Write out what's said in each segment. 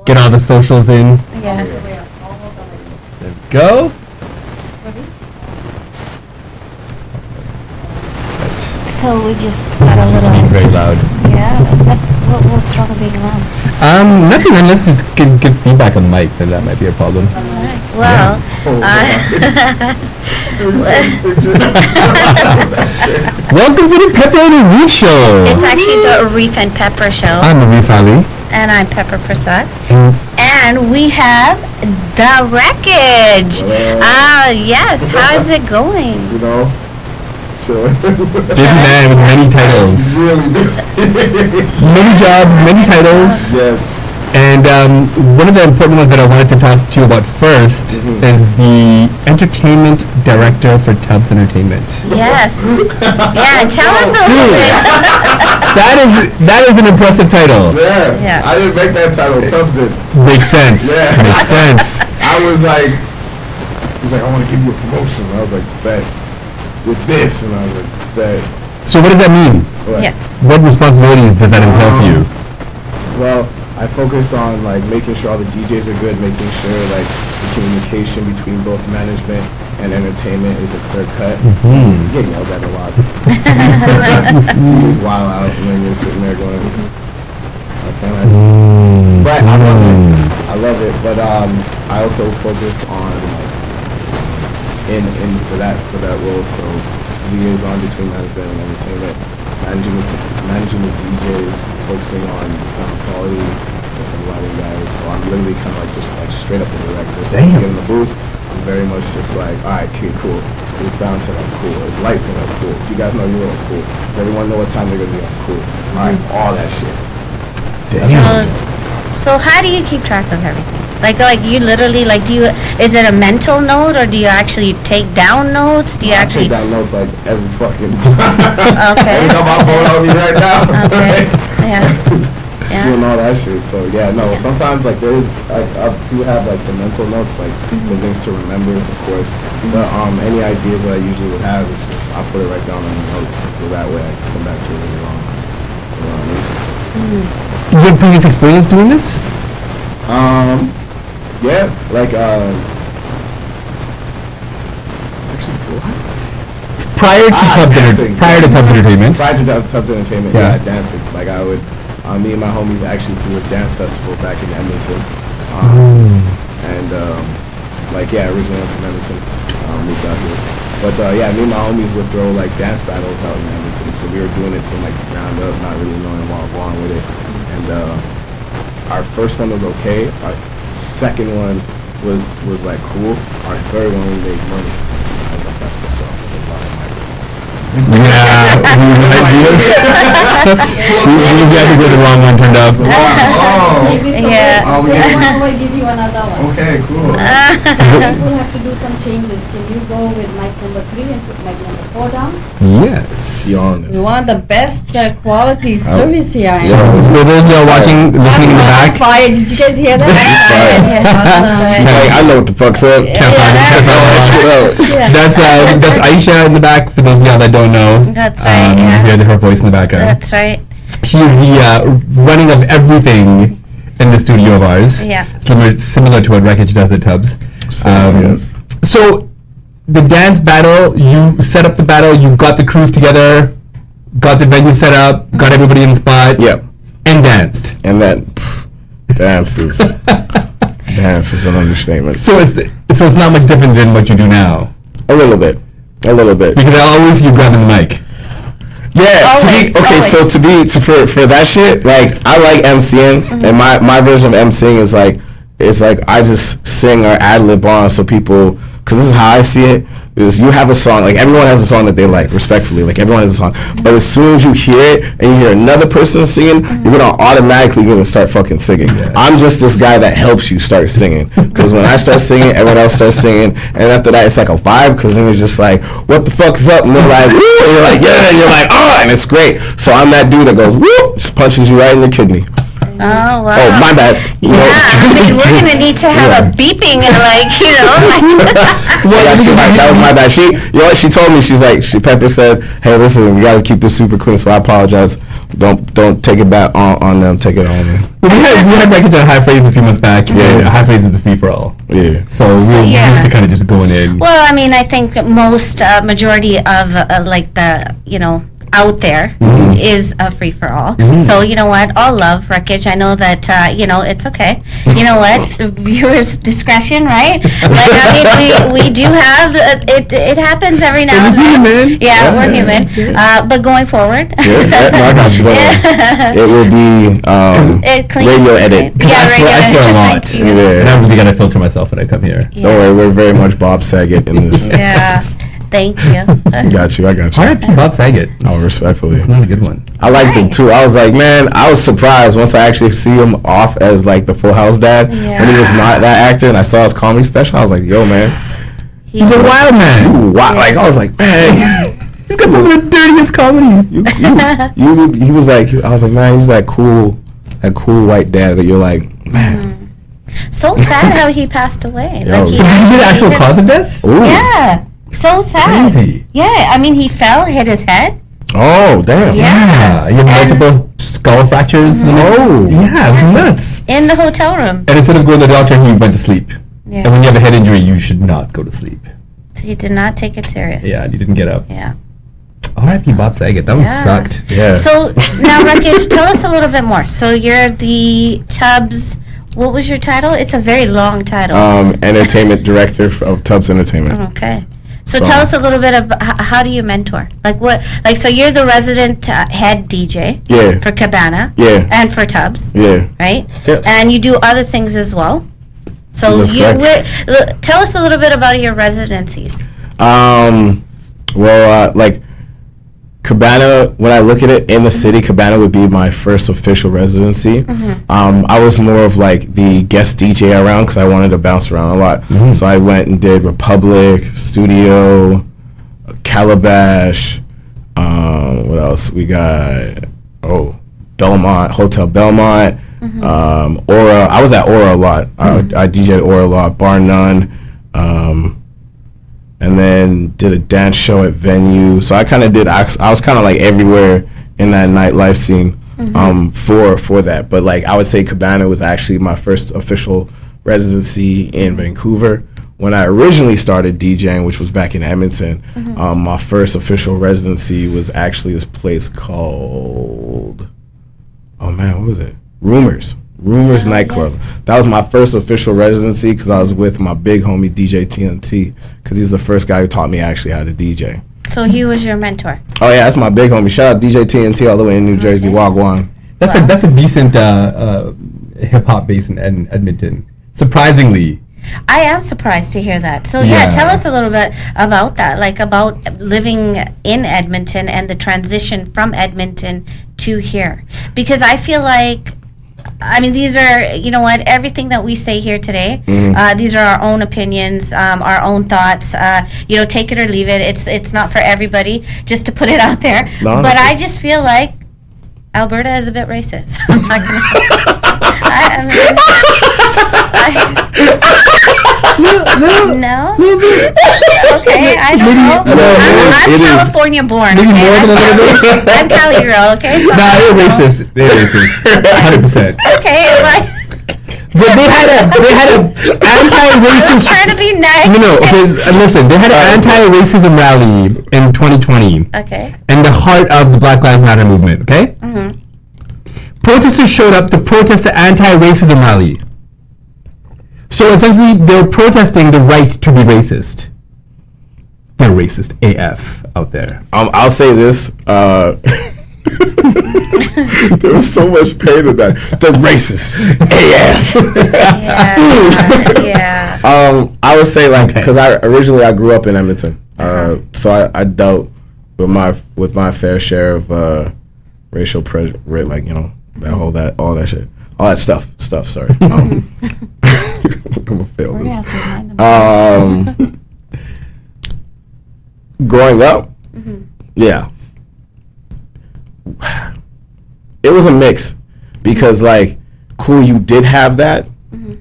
Get all the socials in. Yeah. There we go. So we just got a little. Being very loud. Yeah. What's wrong with being loud? Nothing unless you can give feedback on the mic, then that might be a problem. Well, Welcome to the Pepper and Arif Show. it's actually the Arif and Pepper show. I'm Arif Ali. And I'm Pepper Prasad. And we have the Wreckage. Yes. How's it going? You know, sure. Busy man with many titles. Really busy. Many jobs, many titles. Yes. And one of the important ones that I wanted to talk to you about first is the entertainment director for Tubbs Entertainment. Yes. Yeah, tell us a little bit. That is an impressive title. Yeah. I didn't make that title. Tubbs did. Makes sense. Yeah. Makes sense. I was like, he's like, I want to give you a promotion. I was like, bet. With this. And I was like, bet. So what does that mean? What? Yes. What responsibilities does that entail for you? Well, I focus on like making sure all the DJs are good, making sure like the communication between both management and entertainment is a clear cut. You get yelled at a lot. DJs wild out and then you're sitting there going, okay, but I love it. I love it. But I also focus on like in for that role. So liaison between management and entertainment, managing the DJs, focusing on sound quality and lighting guys. So I'm literally kind of like just like straight up the director. So when I get in the booth, I'm very much just like, all right, okay, cool. This sound set up cool. This light set up cool. You guys know you're cool. Does everyone know what time they're gonna be up? Cool. All right, all that shit. So how do you keep track of everything? Like you literally is it a mental note or do you actually take down notes? Do you I actually take down notes like every fucking time. Okay. Every time my phone on me right now. Okay. Yeah. Doing all that shit. So sometimes like there is like I do have like some mental notes, like some things to remember, of course. But any ideas that I usually would have is just I put it right down on the notes, so that way I can come back to it later on. You know what I mean? Do you have previous experience doing this? Yeah, like actually what? Prior to Tubbs Entertainment. Prior to Tubbs Entertainment, Yeah. dancing. Like I would, me and my homies actually threw a dance festival back in Edmonton. And originally I'm from Edmonton, moved out here. But me and my homies would throw like dance battles out in Edmonton. So we were doing it from like the ground up, not really knowing what was wrong with it. And our first one was okay. Our second one was like cool. Our third one we made money. I was like, that's what's up. We had to go the wrong one turned up. Yeah. We'll give you another one. Okay, cool. We'll have to do some changes. Can you go with mic number 3 and put mic number 4 down? Yes. Be honest. We want the best quality service here. So for those who are watching, listening in the back, Fire! Did you guys hear that? That's right. Like, I know what the fuck's up. that's Aisha in the back. For those of y'all that don't know, That's right. you hear her voice in the background. That's right. She is the running of everything in the studio of ours. Yeah. Similar to what Wreckage does at Tubbs. Yes. So the dance battle, you set up the battle, you got the crews together, got the venue set up, got everybody in the spot. Yep. And danced. And that dance is an understatement. So it's not much different than what you do now. A little bit. Because I always see you grabbing the mic. Yeah, for that shit, like I like MCing, and my version of MCing is like I just sing or ad lib on so people, because this is how I see it. Is you have a song, like everyone has a song that they like, respectfully, like everyone has a song. But as soon as you hear it and you hear another person singing, you're gonna automatically start fucking singing. Yes. I'm just this guy that helps you start singing, because when I start singing, everyone else starts singing, and after that it's like a vibe, because then it's just like, what the fuck is up? And they're like, woo! And you're like, yeah, and you're like, oh, and it's great. So I'm that dude that goes, woo, just punches you right in the kidney. Oh, wow. Oh, my bad. Yeah, I mean, we're going to need to have a beeping and like, That was my bad. She told me, Pepper said, hey, listen, we got to keep this super clean, so I apologize. Don't take it back on them. Take it on me. We had Wreckage on High Phrase a few months back. Yeah. And High Phrase is a free-for-all. Yeah. So we used to kind of just going in. Well, I mean, I think most majority of like the out there is a free for all. So you know what? All love Wreckage. I know that it's okay. You know what? Viewers' discretion, right? Like I mean, we do have it happens every now and then. Yeah, we're human. But going forward, I got you. It will be radio edit. Yeah, I swear a lot. Yeah. And I really got to filter myself when I come here. Don't worry, we're very much Bob Saget in this. Yeah. Thank you. I got you. R.I.P. Bob Saget. Oh, respectfully. It's not a good one. I liked him too. I was like, man, I was surprised once I actually see him off as like the Full House dad when he was not that actor, and I saw his comedy special. I was like, yo, man, He's a wild man. Like I was like, man, he's got the dirtiest comedy. He was like, I was like, man, he's that cool white dad that you're like, man. So sad how he passed away. Yo. Like Did you hear the actual cause of death? Ooh. Yeah. So sad. Crazy. Yeah, I mean, he fell, hit his head. Oh, damn. Yeah, you have multiple skull fractures. Oh. Yeah, it's nuts. In the hotel room. And instead of going to the doctor, he went to sleep. Yeah. And when you have a head injury, you should not go to sleep. So he did not take it serious. Yeah, he didn't get up. Yeah. R.I.P. Bob Saget. That one Yeah. sucked. Yeah. So now, Wreckage, tell us a little bit more. So you're the Tubbs. What was your title? It's a very long title. Entertainment director of Tubbs Entertainment. Okay. So tell us a little bit of how do you mentor? Like what? Like so you're the resident head DJ. Yeah. For Cabana. Yeah. And for Tubbs. Yeah. Right. Yeah. And you do other things as well. So That's correct. tell us a little bit about your residencies. Like Cabana, when I look at it in the city, Cabana would be my first official residency. I was more of like the guest DJ around because I wanted to bounce around a lot. So I went and did Republic, Studio, Calabash. What else? We got Belmont, Hotel Belmont, Aura. I was at Aura a lot. I DJ'd Aura a lot, bar none. And then did a dance show at Venue. So I kind of did. I was kind of like everywhere in that nightlife scene for that. But like I would say Cabana was actually my first official residency in Vancouver. When I originally started DJing, which was back in Edmonton, my first official residency was actually this place called, what was it? Rumors nightclub. Yes. That was my first official residency because I was with my big homie DJ TNT because he's the first guy who taught me actually how to DJ. So he was your mentor. Oh yeah, that's my big homie. Shout out DJ TNT all the way in New Jersey, Wagwan. That's a decent hip hop base in Edmonton. Surprisingly. I am surprised to hear that. So Yeah. tell us a little bit about that, like about living in Edmonton and the transition from Edmonton to here. Because I feel like, I mean, these are, you know what, everything that we say here today, these are our own opinions, our own thoughts, take it or leave it. It's not for everybody, just to put it out there. No, but I just feel like Alberta is a bit racist. I'm talking about. No? Okay, I don't know. I'm California born. Maybe more than a little bit. I'm Cali girl, okay? So Nah, they're racist. They're racist. 100%. Okay, like, But they had a anti-racist. trying to be nice. No. Okay, listen. They had an anti-racism rally in 2020. Okay. In the heart of the Black Lives Matter movement. Okay. Protesters showed up to protest the anti-racism rally. So essentially, they're protesting the right to be racist. They're racist AF out there. I'll say this. There was so much pain in that. The racist AF. Yeah. I would say like because I grew up in Edmonton, so I dealt with my fair share of racial pressure, like all that shit, all that stuff. Sorry. I'm gonna fail We're this. gonna have to remind them. Growing up, yeah, it was a mix because like cool, you did have that,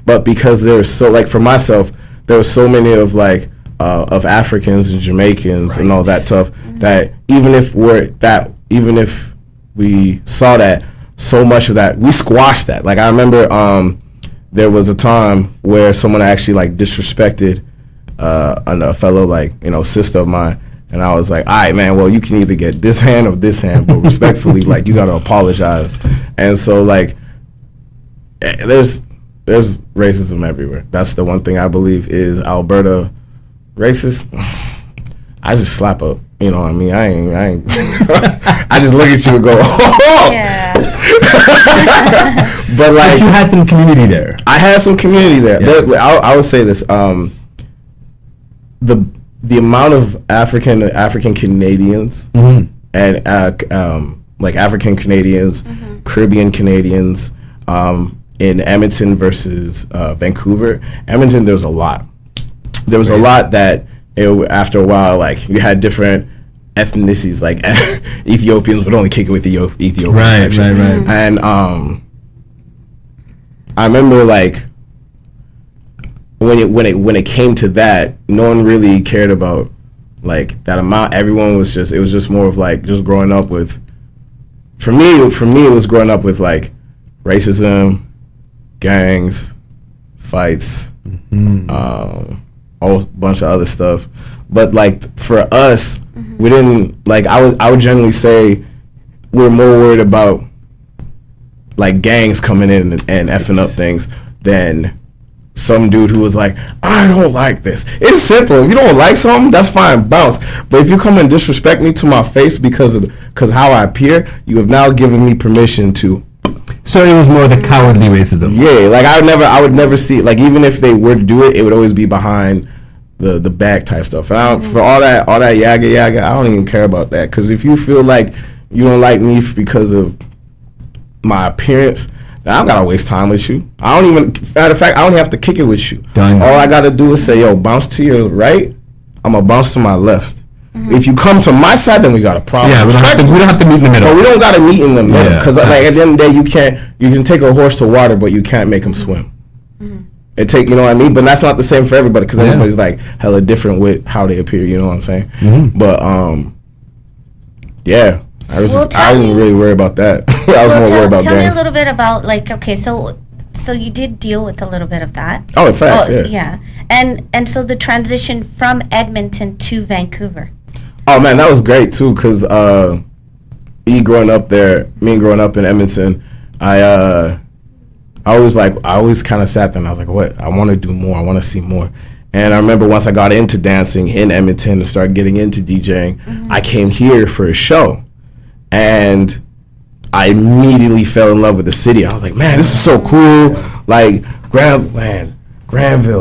but because there's so, like, for myself, there were so many of, like, of Africans and Jamaicans and all that stuff, that even if we saw that, so much of that, we squashed that. Like, I remember there was a time where someone actually, like, disrespected a fellow, like, you know, sister of mine, and I was like, all right, man, well, you can either get this hand or this hand, but respectfully, like, you got to apologize. And so, like, there's racism everywhere. That's the one thing I believe. Is Alberta racist? I just slap up. You know what I mean? I ain't. I just look at you and go, oh! Yeah. But, like, But you had some community there. I had some community there. Yeah. I would say this: the amount of African Canadians and like African Canadians, Caribbean Canadians in Edmonton versus Vancouver. Edmonton, there was a lot. There was a lot that after a while, like, you had different ethnicities, like Ethiopians would only kick it with the Ethiopians. Right. And I remember, like, when it came to that, no one really cared about, like, that amount. Everyone was just, it was just more of, like, just growing up with, for me it was growing up with, like, racism, gangs, fights, a whole bunch of other stuff. But, like, for us, we didn't, like, I would generally say we're more worried about, like, gangs coming in and effing up things than some dude who was like, I don't like this. It's simple. If you don't like something, that's fine, bounce. But if you come and disrespect me to my face because how I appear, you have now given me permission to. So it was more the cowardly racism. Yeah, like, I would never see, like, even if they were to do it, it would always be behind the back type stuff. And for all that yaga, I don't even care about that. Because if you feel like you don't like me because of my appearance, I don't gotta waste time with you. I don't even, matter of fact, I don't have to kick it with you. Done. All I gotta do is say, yo, bounce to your right, I'm gonna bounce to my left. If you come to my side, then we got a problem. Yeah, we don't have to meet in the middle. But we don't gotta meet in the middle, because like, at the end of the day, you can take a horse to water, but you can't make him swim. You know what I mean? But that's not the same for everybody, because everybody's like hella different with how they appear. You know what I'm saying? But yeah. I didn't really worry about that. I was more worried about Tell me a gangs. little bit about, like, okay, so you did deal with a little bit of that. Oh, in fact, yeah. And so the transition from Edmonton to Vancouver. Oh man, that was great too, because me growing up in Edmonton, I always kind of sat there and I was like, what? I want to do more. I want to see more. And I remember once I got into dancing in Edmonton and started getting into DJing, I came here for a show. And I immediately fell in love with the city. I was like, man, this is so cool. Like, Granville.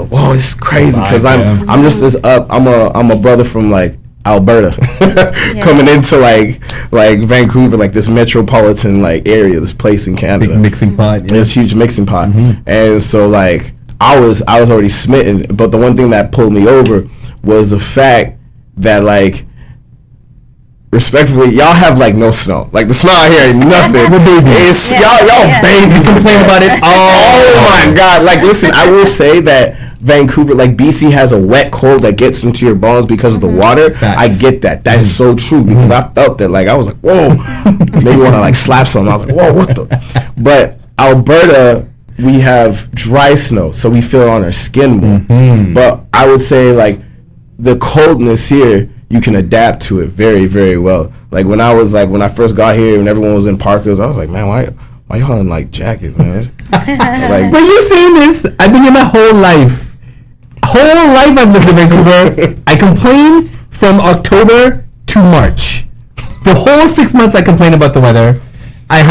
Whoa, this is crazy. Because I'm just this up. I'm a brother from, like, Alberta, coming into like Vancouver, like this metropolitan, like, area, this place in Canada. Big mixing pot. Yeah. It's a huge mixing pot. And so, like, I was already smitten. But the one thing that pulled me over was the fact that, like, respectfully, y'all have, like, no snow. Like, the snow out here ain't nothing. It's y'all babies complain about it. Oh my God! Like, listen, I will say that Vancouver, like, BC, has a wet cold that gets into your bones because of the water. Facts. I get that. That is so true, because I felt that. Like, I was like, whoa, maybe want to, like, slap something. I was like, whoa, what the? But Alberta, we have dry snow, so we feel it on our skin more. But I would say, like, the coldness here, you can adapt to it very, very well. Like, when I first got here and everyone was in parkas, I was like, man, why y'all in, like, jackets, man? Like, But you saying this, I've been here my whole life. I've lived in Vancouver. I complain from October to March. The whole 6 months I complain about the weather.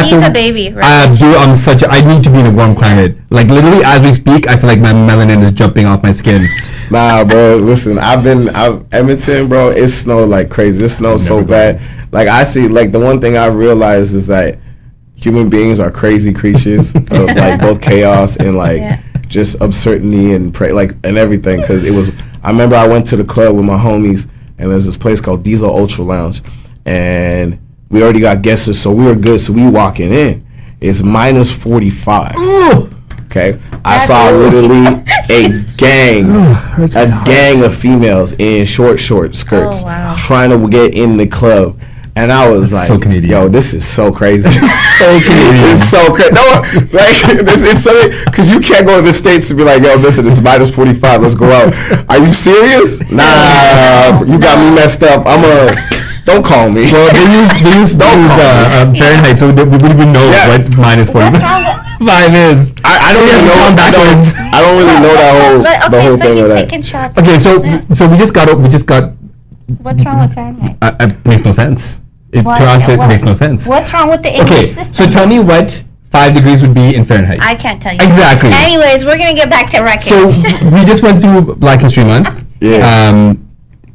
He's a baby, right? I need to be in a warm climate. Like, literally, as we speak, I feel like my melanin is jumping off my skin. Nah, bro, listen, Edmonton, bro, it snowed like crazy. It snowed so bad. Like, I see, like, the one thing I realized is that human beings are crazy creatures of, like, both chaos and, like, just absurdity and and everything. Because I remember I went to the club with my homies, and there's this place called Diesel Ultra Lounge, and we already got guests, so we were good. So we walking in, is minus 45. Okay, I That saw hurts. literally a gang of females in short skirts Oh, wow. trying to get in the club. And I was That's like, so Canadian. yo, this is so crazy. So Canadian. It's so crazy. No, like, it's something, because you can't go to the States and be like, yo, listen, it's minus 45, let's go out. Are you serious? Nah, you got me messed up. Don't call me. Well, they use Fahrenheit, so we wouldn't even know what minus 45 is. I don't really know. Gone backwards. I don't really know But the okay, whole so thing he's of that. taking shots. Okay, so we just got. What's wrong with Fahrenheit? It makes no sense. To Why- us, it what- makes no sense. What's wrong with the Okay, English system? so tell me what 5 degrees would be in Fahrenheit. I can't tell you. Exactly. Anyways, we're gonna get back to Wreckage. So we just went through Black History Month. Yeah.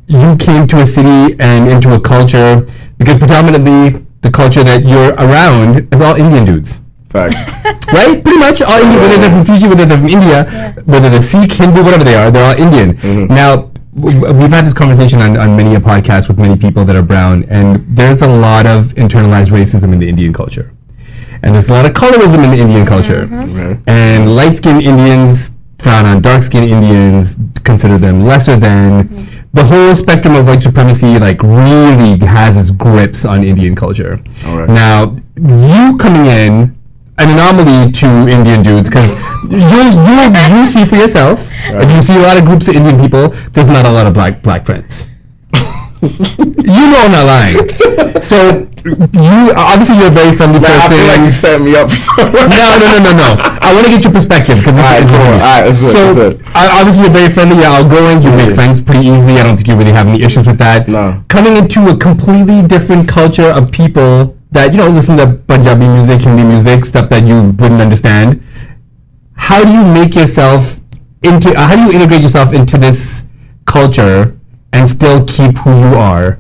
You came to a city and into a culture because predominantly the culture that you're around is all Indian dudes. Facts. Right? Pretty much all Indian, whether they're from Fiji, whether they're from India, whether they're Sikh, Hindu, whatever they are, they're all Indian. Now, we've had this conversation on many a podcast with many people that are brown, and there's a lot of internalized racism in the Indian culture. And there's a lot of colorism in the Indian culture. And light-skinned Indians frown on dark-skinned Indians, consider them lesser than. The whole spectrum of white supremacy like really has its grips on Indian culture. Alright. Now, you coming in, an anomaly to Indian dudes, because you see for yourself, if you see a lot of groups of Indian people, there's not a lot of black friends. You know I'm not lying. So you obviously you're a very friendly Man, I person. feel like you set me up for something. No. I want to get your perspective because this Alright, is cool. Alright, let's do it, so let's do it. obviously you're very friendly. You're outgoing. You make friends pretty easily. I don't think you really have any issues with that. No. Coming into a completely different culture of people that listen to Punjabi music, Hindi music, stuff that you wouldn't understand. How do you make yourself into? How do you integrate yourself into this culture and still keep who you are,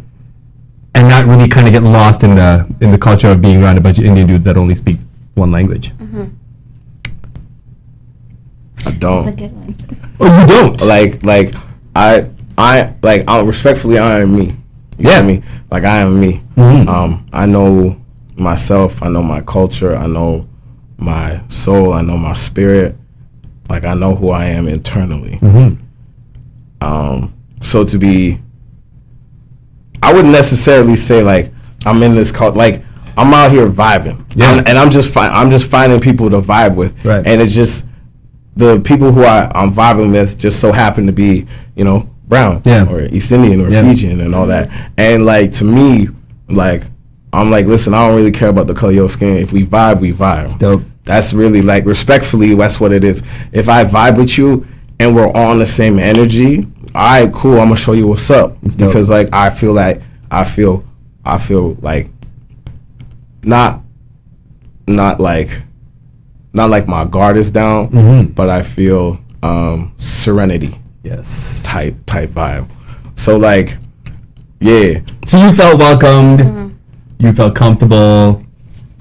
and not really kind of get lost in the culture of being around a bunch of Indian dudes that only speak one language? I don't. That's a good one. Oh, you don't? I respectfully, I am me. You Yeah. feel me? Like, I am me. I know myself. I know my culture. I know my soul. I know my spirit. Like, I know who I am internally. So to be, I wouldn't necessarily say like I'm in this cult. Like, I'm out here vibing, and I'm just finding people to vibe with, Right. and it's just the people who I'm vibing with just so happen to be, brown, or East Indian, or Fijian, and all that. And like, to me, like, I'm like, listen, I don't really care about the color of your skin. If we vibe, we vibe. It's dope. That's really, like, respectfully, that's what it is. If I vibe with you and we're on the same energy, all right, cool, I'm gonna show you what's up. Because like, I feel like not like my guard is down, but I feel serenity. Yes. Type vibe. So like, yeah. So you felt welcomed. You felt comfortable.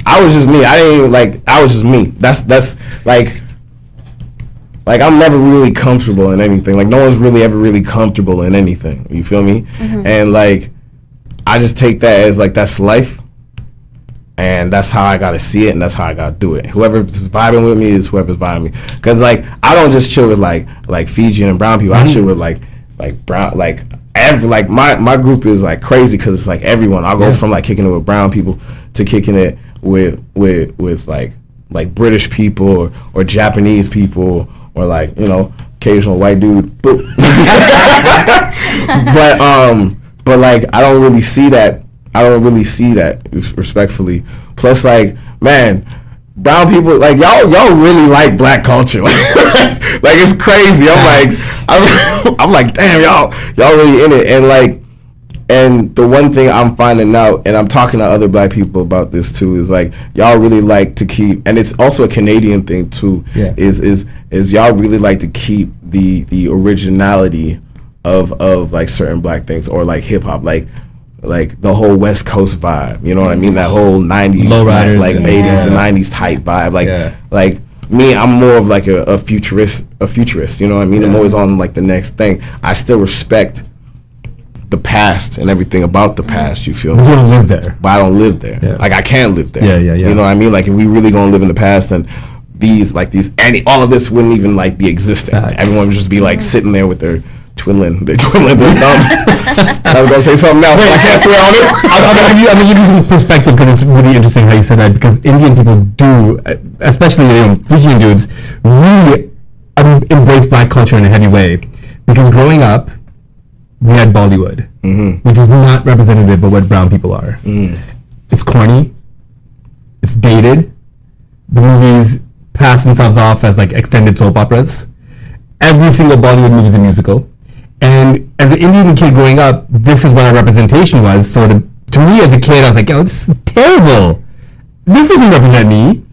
I was just me. I didn't even, like, I was just me. That's like I'm never really comfortable in anything. Like, no one's really ever really comfortable in anything. You feel me? And like, I just take that as like, that's life. And that's how I gotta see it, and that's how I gotta do it. Whoever's vibing with me is whoever's vibing with me. Cause like, I don't just chill with like Fijian and brown people. I chill with like brown, like every, like my group is like crazy, cause it's like everyone. I'll go from like kicking it with brown people to kicking it with like British people or Japanese people, or like, occasional white dude. But like, I don't really see that. Respectfully. Plus, like, man, brown people, like, y'all really like black culture. Like, it's crazy. I'm like, damn, y'all really in it. And like, and the one thing I'm finding out, and I'm talking to other black people about this too, is like, y'all really like to keep, and it's also a Canadian thing too, is y'all really like to keep the originality of like certain black things, or like hip hop, like the whole West Coast vibe, you know what I mean? That whole 90s, like 80s and 90s type vibe. Like me, I'm more of like a futurist, you know what I mean? I'm always on like the next thing. I still respect the past and everything about the past. You feel You me? don't live there. But I don't live there. Yeah. Like I can't live there. Yeah. You know what I mean? Like if we really gonna live in the past, then all of this wouldn't even like be existing. Facts. Everyone would just be like sitting there with their twiddling their thumbs. I was gonna say something else, but I can't swear on it. I'm gonna give you some perspective because it's really interesting how you said that, because Indian people do, especially Fijian dudes, really embrace black culture in a heavy way. Because growing up, we had Bollywood, which is not representative of what brown people are. It's corny. It's dated. The movies pass themselves off as like extended soap operas. Every single Bollywood movie is a musical. And as an Indian kid growing up, this is what our representation was. So to me as a kid, I was like, yo, this is terrible. This doesn't represent me.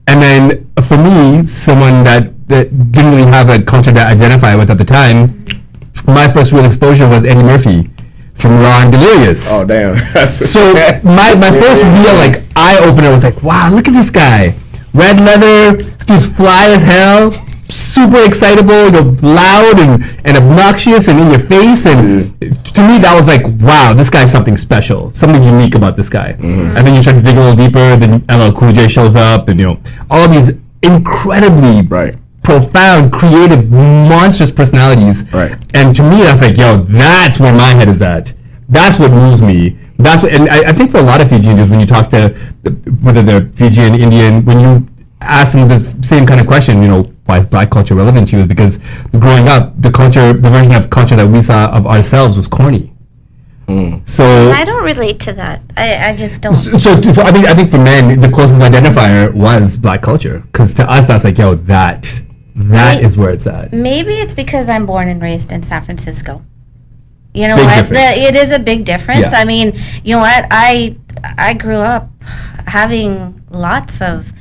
And then for me, someone that didn't really have a culture to identify with at the time, my first real exposure was Eddie Murphy from Raw and Delirious. Oh damn! So my first real like eye opener was like, wow, look at this guy, red leather, this dude's fly as hell, super excitable, loud and obnoxious and in your face, and to me that was like, wow, this guy's something special, something unique about this guy. And then you start to dig a little deeper, then LL Cool J shows up, and all of these incredibly profound, creative, monstrous personalities. Right. And to me, that's like, yo, that's where my head is at. That's what moves me. And I think for a lot of Fijians, when you talk to, whether they're Fijian, Indian, when you ask them the same kind of question, why is black culture relevant to you? Is because growing up, the version of culture that we saw of ourselves was corny. So I don't relate to that. I just don't. I think for men, the closest identifier was black culture, because to us, that's like, yo, that is where it's at. Maybe it's because I'm born and raised in San Francisco. You know Big what? difference. It is a big difference. Yeah. I mean, you know what? I grew up having lots of,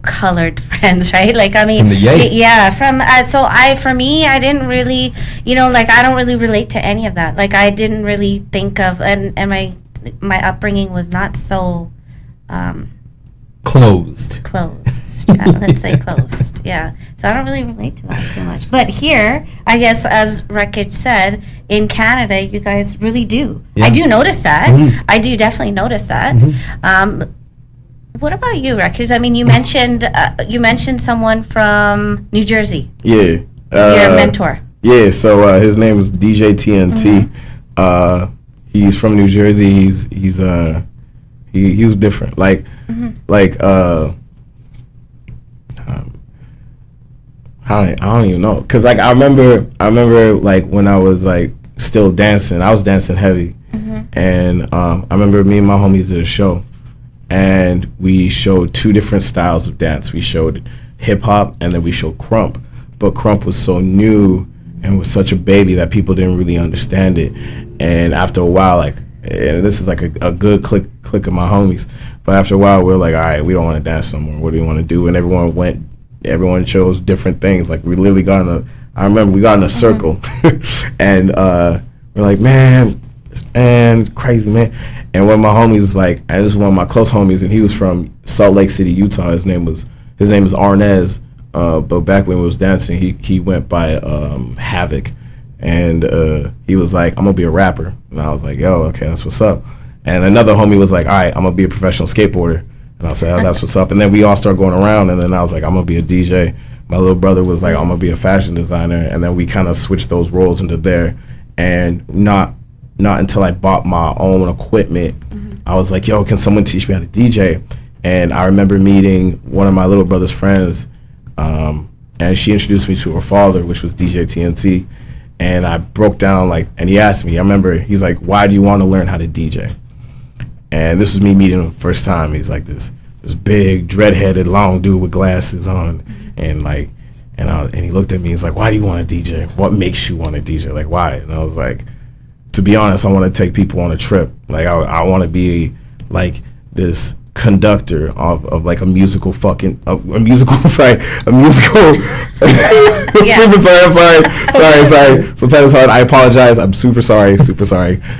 colored friends, right? Like, I mean, From the Yay. yeah. For me, I didn't really, I don't really relate to any of that. Like, I didn't really think of, and my upbringing was not so Closed. Yeah, let's say closed. Yeah. So I don't really relate to that too much. But here, I guess, as Wreckage said, in Canada, you guys really do. Yeah. I do notice that. I do definitely notice that. What about you, Wreckage? I mean, you mentioned someone from New Jersey. Yeah. Your mentor. Yeah. So his name was DJ TNT. He's from New Jersey. He was different. I don't even know, cause like I remember like when I was like still dancing, I was dancing heavy, and I remember me and my homies did a show, and we showed two different styles of dance. We showed hip hop and then we showed crump, but crump was so new and was such a baby that people didn't really understand it, and after a while, like, and this is like a good clique of my homies, but after a while we were like, all right, we don't want to dance no more. What do we want to do? And everyone chose different things. Like we literally I remember we got in a circle and we're like, man, crazy, man. And one of my homies, like, and this is one of my close homies, and he was from Salt Lake City, Utah. His name is Arnez. But back when we was dancing, he went by Havoc, and he was like, I'm gonna be a rapper. And I was like, yo, okay, that's what's up. And another homie was like, all right, I'm gonna be a professional skateboarder. And I said, oh, that's what's up. And then we all started going around, and then I was like, I'm gonna be a DJ. My little brother was like, I'm gonna be a fashion designer. And then we kind of switched those roles into there. And not until I bought my own equipment, I was like, yo, can someone teach me how to DJ? And I remember meeting one of my little brother's friends, and she introduced me to her father, which was DJ TNT. And I broke down, like, and he asked me, I remember, he's like, why do you want to learn how to DJ? And this was me meeting him the first time. He's like this big, dread-headed, long dude with glasses on, and like, and he looked at me. He's like, "Why do you want to DJ? What makes you want to DJ? Like, why?" And I was like, "To be honest, I want to take people on a trip. Like, I want to be like this conductor of like a musical. Super sorry. I'm sorry. Sometimes it's hard. I apologize. I'm super sorry.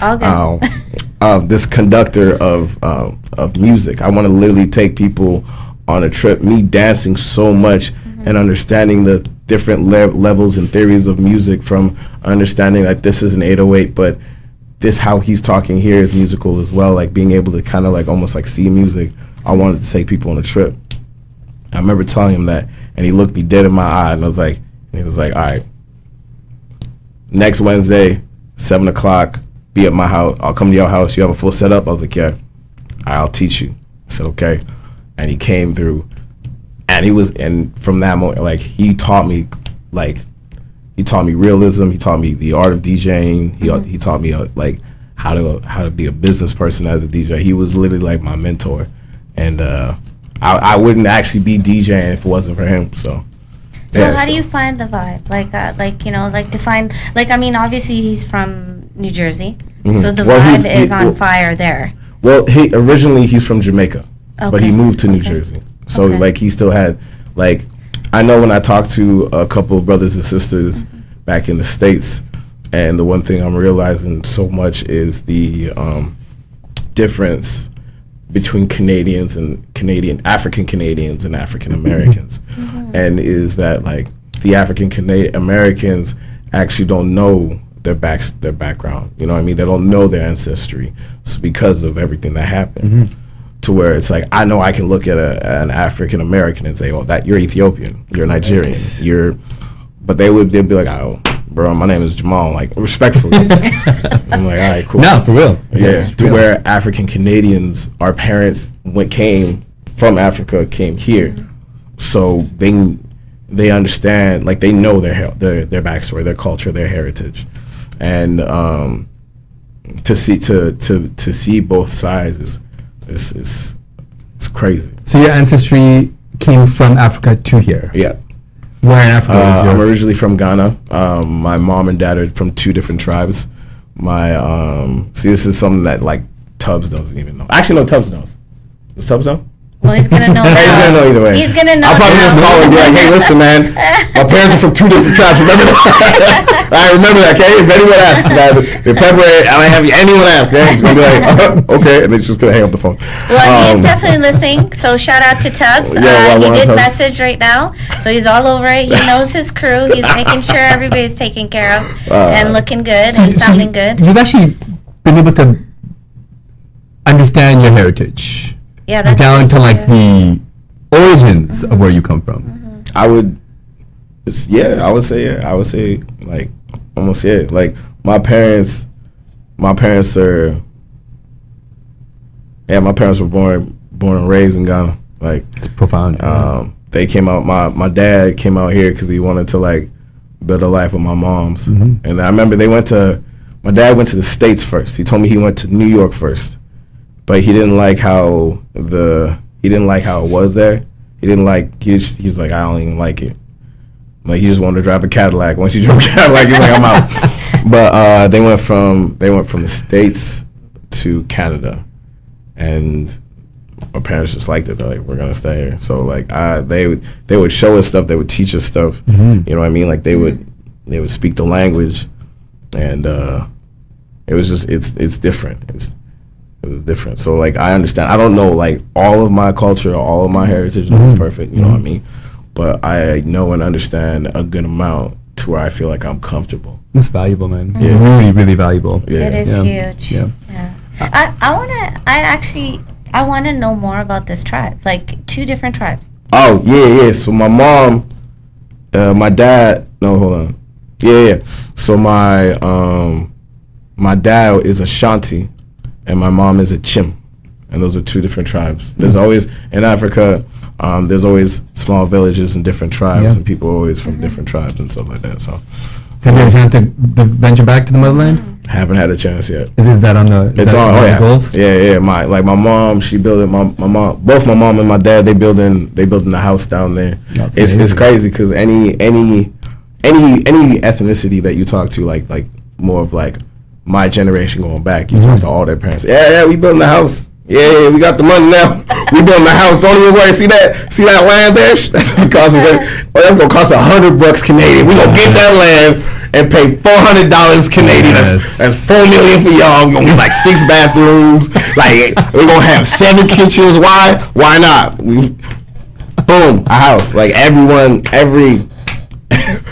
All good. This conductor of music. I want to literally take people on a trip. Me dancing so much and understanding the different levels and theories of music, from understanding that this is an 808, but this how he's talking here is musical as well. Like being able to kind of like almost like see music. I wanted to take people on a trip. I remember telling him that, and he looked me dead in my eye, and he was like, all right, next Wednesday, 7 o'clock, be at my house. I'll come to your house. You have a full setup? I was like, yeah. I'll teach you. I said, okay. And he came through, and from that moment, like he taught me realism. He taught me the art of DJing. He taught me like how to be a business person as a DJ. He was literally like my mentor, and I wouldn't actually be DJing if it wasn't for him. So how do you find the vibe? I mean, obviously he's from New Jersey, so the vibe is on fire there. Well, originally he's from Jamaica, but he moved to New Jersey. So like he still had like, I know when I talk to a couple of brothers and sisters back in the States, and the one thing I'm realizing so much is the difference between African Canadians and African Americans, and is that like the African Americans actually don't know their background. You know what I mean? They don't know their ancestry because of everything that happened. To where it's like, I know I can look at an African American and say, "Oh, that you're Ethiopian, you're Nigerian, but they'd be like, "Oh, bro, my name is Jamal," like respectfully. I'm like, all right, cool. No, for real. Yeah, where African Canadians, our parents came from Africa, came here, so they understand, like they know their backstory, their culture, their heritage, and to see both sides is crazy. So your ancestry came from Africa to here. Yeah. Where in Africa? I'm originally from Ghana. My mom and dad are from 2 different tribes. This is something that like Tubbs doesn't even know. Actually, no, Tubbs knows. Does Tubbs know? Well, he's gonna know. He's gonna know either way. He's gonna know. I'll probably just call him and be like, "Hey, listen, man, my parents are from 2 different tribes. Remember that? I remember that. Okay, if anyone asks, if I might have anyone ask, okay, he's gonna be like, okay, and it's just gonna hang up the phone." Well, he's definitely listening. So shout out to Tubbs. He did message right now, so he's all over it. He knows his crew. He's making sure everybody's taken care of and looking good and sounding good. You've actually been able to understand your heritage. Yeah, that's down to like the origins of where you come from. I would say like almost like my parents were born and raised in Ghana. Like it's profound. They came out. My dad came out here because he wanted to like build a life with my mom's. And I remember my dad went to the States first. He told me he went to New York first, but he didn't like how it was there. He's like, I don't even like it. Like, he just wanted to drive a Cadillac. Once he drove a Cadillac, he's like, I'm out. But they went from the States to Canada, and my parents just liked it. They're like, we're gonna stay here. So like, they would show us stuff. They would teach us stuff. You know what I mean? Like they would speak the language, and it was just it's different. It was different. So like, I understand. I don't know like all of my culture, all of my heritage. No one's perfect. You know what I mean? But I know and understand a good amount to where I feel like I'm comfortable. It's valuable, man. Yeah. Really, really valuable. Yeah. It is huge. Yeah. I want to know more about this tribe. Like 2 different tribes. Oh, yeah. So my mom, my dad, no, hold on. Yeah. So my dad is Ashanti and my mom is a Chim. And those are 2 different tribes. There's always, in Africa, there's always small villages and different tribes, and people are always from different tribes and stuff like that. So, have you had a chance to venture back to the motherland? Haven't had a chance yet. Is that on the? It's on. The goals? Yeah. My mom, she building my mom. Both my mom and my dad, they building the house down there. It's crazy because any ethnicity that you talk to, like more of like my generation going back, you talk to all their parents. Yeah, we building the house. Yeah, we got the money now. We building the house. Don't even worry. See that land there? That's gonna cost $100 Canadian. We gonna get that land and pay $400 Canadian. That's $4 million for y'all. We gonna get like 6 bathrooms. Like we gonna have 7 kitchens. Why not? Boom, a house. Like every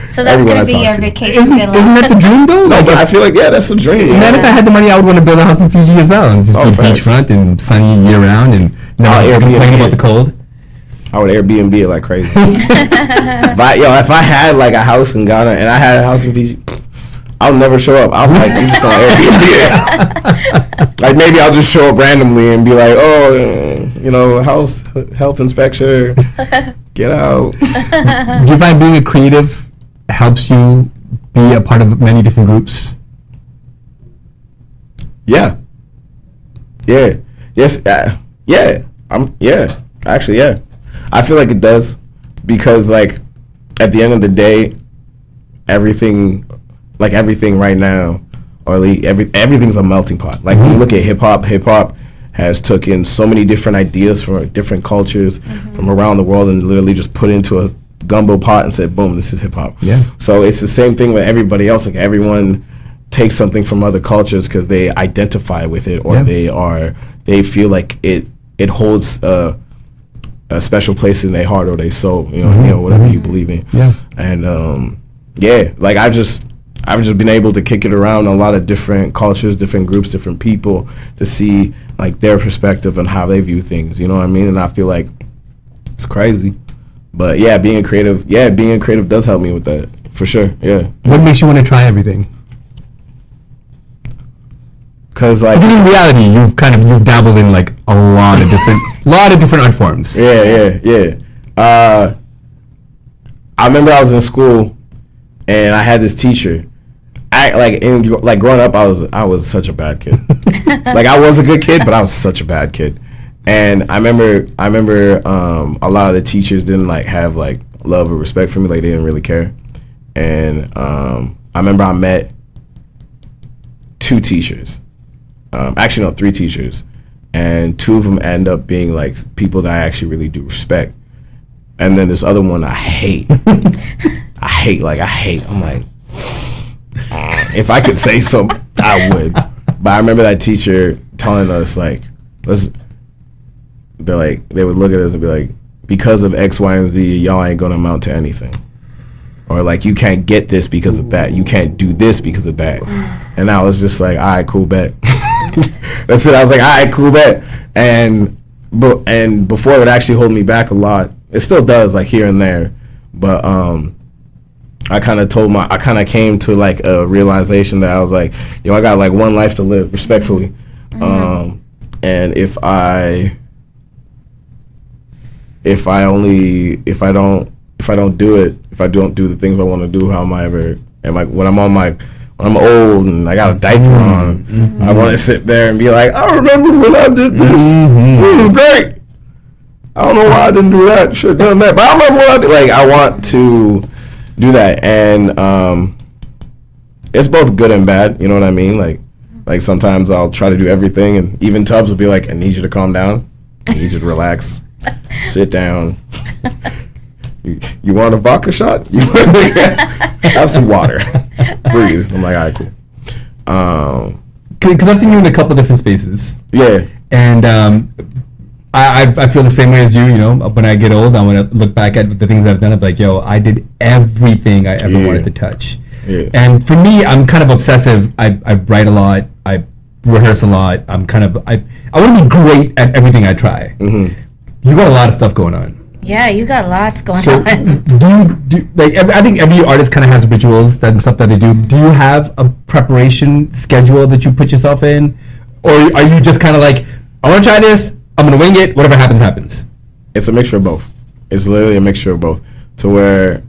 So that's Everyone gonna I be talk your to. vacation Isn't that the dream though? No, Like, but I feel like I that's a dream. man, if I had the money, I would want to build a house in Fiji as well, and just Oh, be facts. beachfront and sunny year round, and not Oh, complain Airbnb. about the cold. I would Airbnb it like crazy. If I had like a house in Ghana and I had a house in Fiji, I'll never show up. I'm just gonna Airbnb it. Like maybe I'll just show up randomly and be like, oh, house health inspection, get out. Do you find being a creative helps you be a part of many different groups? Yeah. Yeah. Yes. Yeah. Yeah. Actually, yeah. I feel like it does because, like, at the end of the day, everything right now, or everything's a melting pot. Like when you look at hip hop has taken so many different ideas from different cultures from around the world and literally just put it into a gumbo pot and said, boom, this is hip hop. Yeah. So it's the same thing with everybody else. Like everyone takes something from other cultures because they identify with it, or they feel like it holds a special place in their heart or their soul. Whatever you believe in. Yeah. And like I've just been able to kick it around a lot of different cultures, different groups, different people to see like their perspective and how they view things. You know what I mean? And I feel like it's crazy. But yeah, being a creative does help me with that for sure. Yeah. What makes you want to try everything? Because like Because in reality, you've dabbled in like a lot of different art forms. Yeah. I remember I was in school and I had this teacher. Growing up, I was such a bad kid. Like I was a good kid, but I was such a bad kid. And I remember a lot of the teachers didn't like have like love or respect for me. Like they didn't really care. And I remember I met two teachers. Actually, no, three teachers. And two of them end up being like people that I actually really do respect. And then this other one I hate. I hate. I'm like, if I could say so, I would. But I remember that teacher telling us like, they would look at us and be like, because of X, Y, and Z, y'all ain't gonna amount to anything. Or like, you can't get this because of that. You can't do this because of that. And I was just like, all right, cool, bet. That's it. I was like, all right, cool, bet. And before it would actually hold me back a lot. It still does, like here and there. But I kind of came to like a realization that I was like, I got like one life to live, respectfully. And if I don't do the things I want to do, how am I ever? When I'm old and I got a diaper on, I want to sit there and be like, I remember when I did this. It was great. I don't know why I didn't do that. Should have done that. But I remember what I did. Like I want to do that, and it's both good and bad. You know what I mean? Like sometimes I'll try to do everything, and even Tubbs will be like, I need you to calm down. I need you to relax. Sit down. You want a vodka shot? Have some water. Breathe. I'm like, all right, cool. Because I've seen you in a couple different spaces. Yeah. And I feel the same way as you. When I get old, I want to look back at the things I've done. I'm like, I did everything I ever wanted to touch. Yeah. And for me, I'm kind of obsessive. I write a lot. I rehearse a lot. I want to be great at everything I try. Mm-hmm. You got a lot of stuff going on. Yeah, you got lots going So on. I think every artist kind of has rituals and stuff that they do. Do you have a preparation schedule that you put yourself in? Or are you just kind of like, I want to try this, I'm going to wing it, whatever happens, happens? It's a mixture of both. It's literally a mixture of both. To where,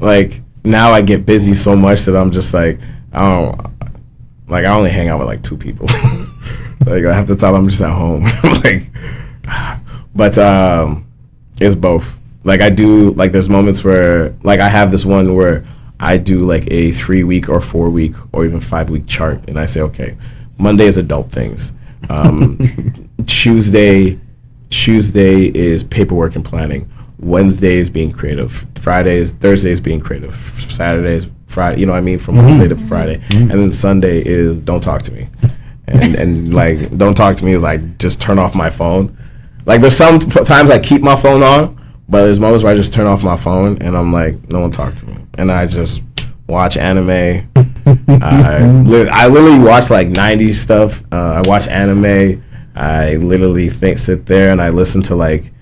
like, now I get busy so much that I'm just like, I only hang out with like two people. Like half the time I'm just at home. But it's both. Like I do, like there's moments where, like I have this one where I do like a 3-week or 4-week or even 5-week chart, and I say, okay, Monday is adult things. Tuesday is paperwork and planning. Wednesday is being creative. Thursday is being creative. Saturday is Friday. You know what I mean? From Wednesday to Friday, and then Sunday is don't talk to me. And like don't talk to me is like just turn off my phone. Like there's some times I keep my phone on, but there's moments where I just turn off my phone and I'm like, no one talk to me. and I just watch anime. I literally watch like 90s stuff. I watch anime. I literally sit there and I listen to like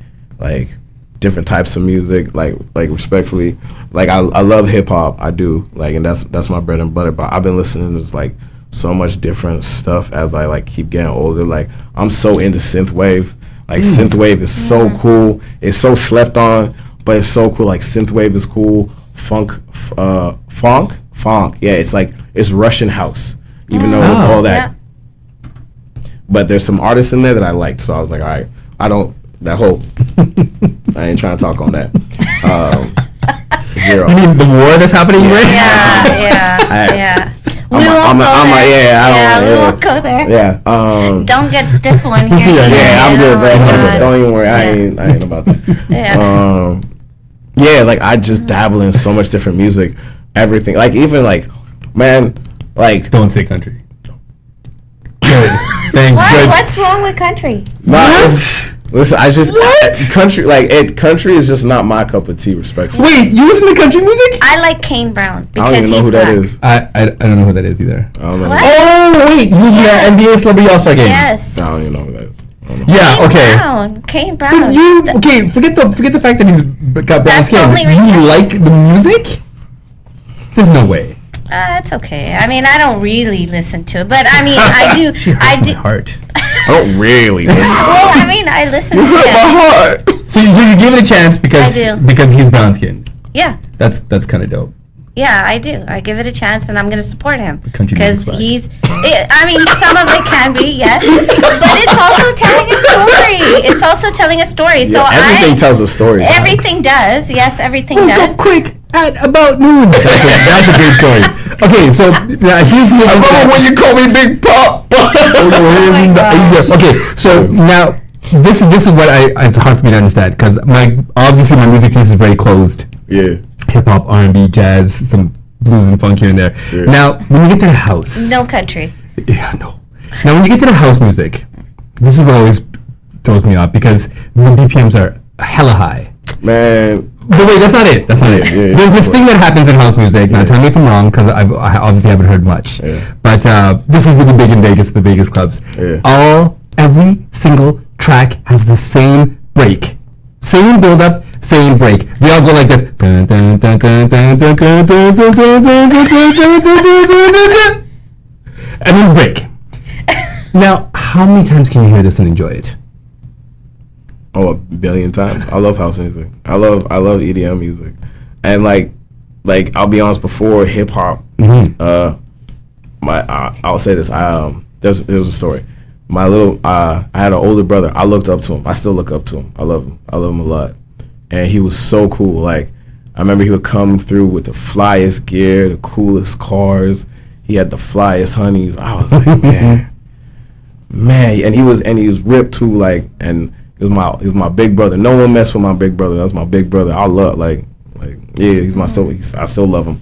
different types of music, like respectfully, like I love hip hop. I do, like, and that's my bread and butter. But I've been listening to like so much different stuff as I like keep getting older. Like I'm so into synthwave. Like synthwave is so cool. It's so slept on, but it's so cool. Like synthwave is cool. Funk. Yeah, it's like it's Russian house, even though with all that. Yeah. But there's some artists in there that I liked, so I was like, all right, I ain't trying to talk on that. Zero. You mean the war that's happening right now? Yeah. We won't go there. Yeah. Don't get this one here. I'm good, bro. Don't even worry. I ain't about that. Yeah. Yeah, like I just dabble in so much different music, everything. Like even like, man, like. Don't say country. Good. Why? What's wrong with country? Listen, I just country is just not my cup of tea, respectfully. Wait, you listen to country music? I like Kane Brown because I don't even know who black. that is. I don't know who that is either. I don't know. What? Oh wait, who's the NBA Celebrity All-Star Game? Yes. I don't even know who that is. Yeah. Kane But Brown. forget the fact that he's got brown That's the skin. only reason. You like the music? There's no way. It's okay. I mean, I don't really listen to it, but I mean, I do. She hurts my heart. I don't really listen to Well, I mean, I listen to my it. heart. So you give it a chance because I do. because he's brown skinned. Yeah. That's kind of dope. Yeah, I do. I give it a chance, and I'm going to support him country because music's I mean, some of it can be, yes, but it's also telling a story. It's also telling a story. So everything tells a story. Everything does. Yes, everything Woke does. up quick at about noon. That's a great story. Okay, so here's me. I remember when you called me Big Pop. Oh my gosh. Okay, so now this is what it's hard for me to understand because my music taste is very closed. Yeah. Hip hop, R&B, jazz, some blues and funk here and there. Yeah. Now, when you get to the house, No country. yeah, no. Now, when you get to the house music, this is what always throws me off because the BPMs are hella high. Man. But wait, that's not it. Yeah, There's this thing that happens in house music. Now, tell me if I'm wrong, because I obviously haven't heard much. Yeah. But this is really big in Vegas, the Vegas clubs. Yeah. Every single track has the same break. Same build up, same break. They all go like this. And then break. Now, how many times can you hear this and enjoy it? Oh, a billion times. I love house music. I love EDM music, and like I'll be honest. Before hip hop, I'll say this. There's a story. I had an older brother. I looked up to him. I still look up to him. I love him a lot, and he was so cool. Like I remember he would come through with the flyest gear, the coolest cars. He had the flyest honeys. I was like, man, and he was ripped too. Like and. He was my big brother. No one messed with my big brother. That was my big brother. I love he's my I still love him.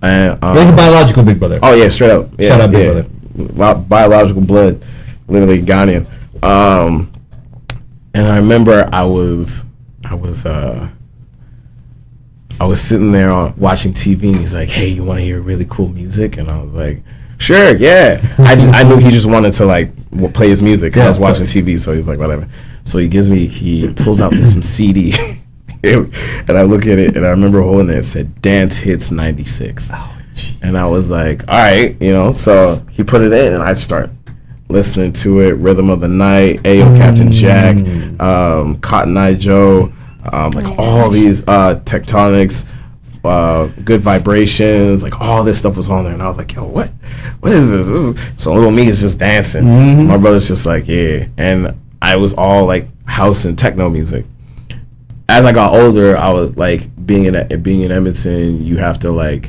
And He's a biological big brother. Oh yeah, straight up. Yeah, Shout out big brother. Biological blood, literally Ghanaian. And I remember I was sitting there watching TV, and he's like, "Hey, you want to hear really cool music?" And I was like, "Sure, yeah." I knew he just wanted to like play his music because I was watching TV, so he's like, "Whatever." So he pulls out some CD, and I look at it, and I remember holding it. It said "Dance Hits '96," and I was like, "All right," So he put it in, and I start listening to it. Rhythm of the Night, Ayo Captain Jack, Cotton Eye Joe, all these Tectonics. Good Vibrations, like all this stuff was on there, and I was like, "Yo, what is this?" So little me is just dancing. My brother's just like, "Yeah," and I was all like house and techno music. As I got older, I was like being in Edmonton. You have to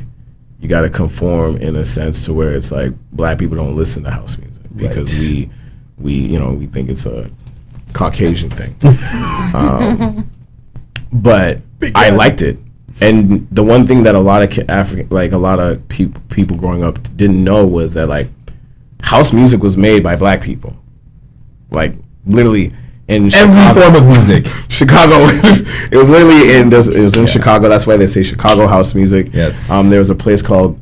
you got to conform in a sense to where it's like black people don't listen to house music because we think it's a Caucasian thing. But I liked it. And the one thing that a lot of people growing up didn't know was that like house music was made by black people. Like literally, in Every form of music. Chicago. It was literally in. It was in Chicago. That's why they say Chicago house music. Yes. There was a place called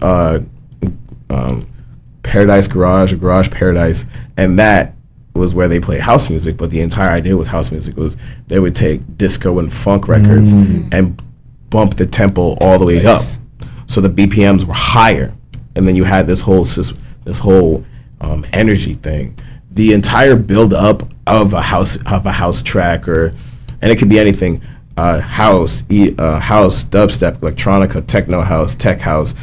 Paradise Garage or Garage Paradise, and that was where they played house music. But the entire idea was house music was they would take disco and funk records and bump the tempo all the way up, so the BPMs were higher, and then you had this whole energy thing. The entire build up of a house track, and it could be anything, house, dubstep, electronica, techno house, tech house,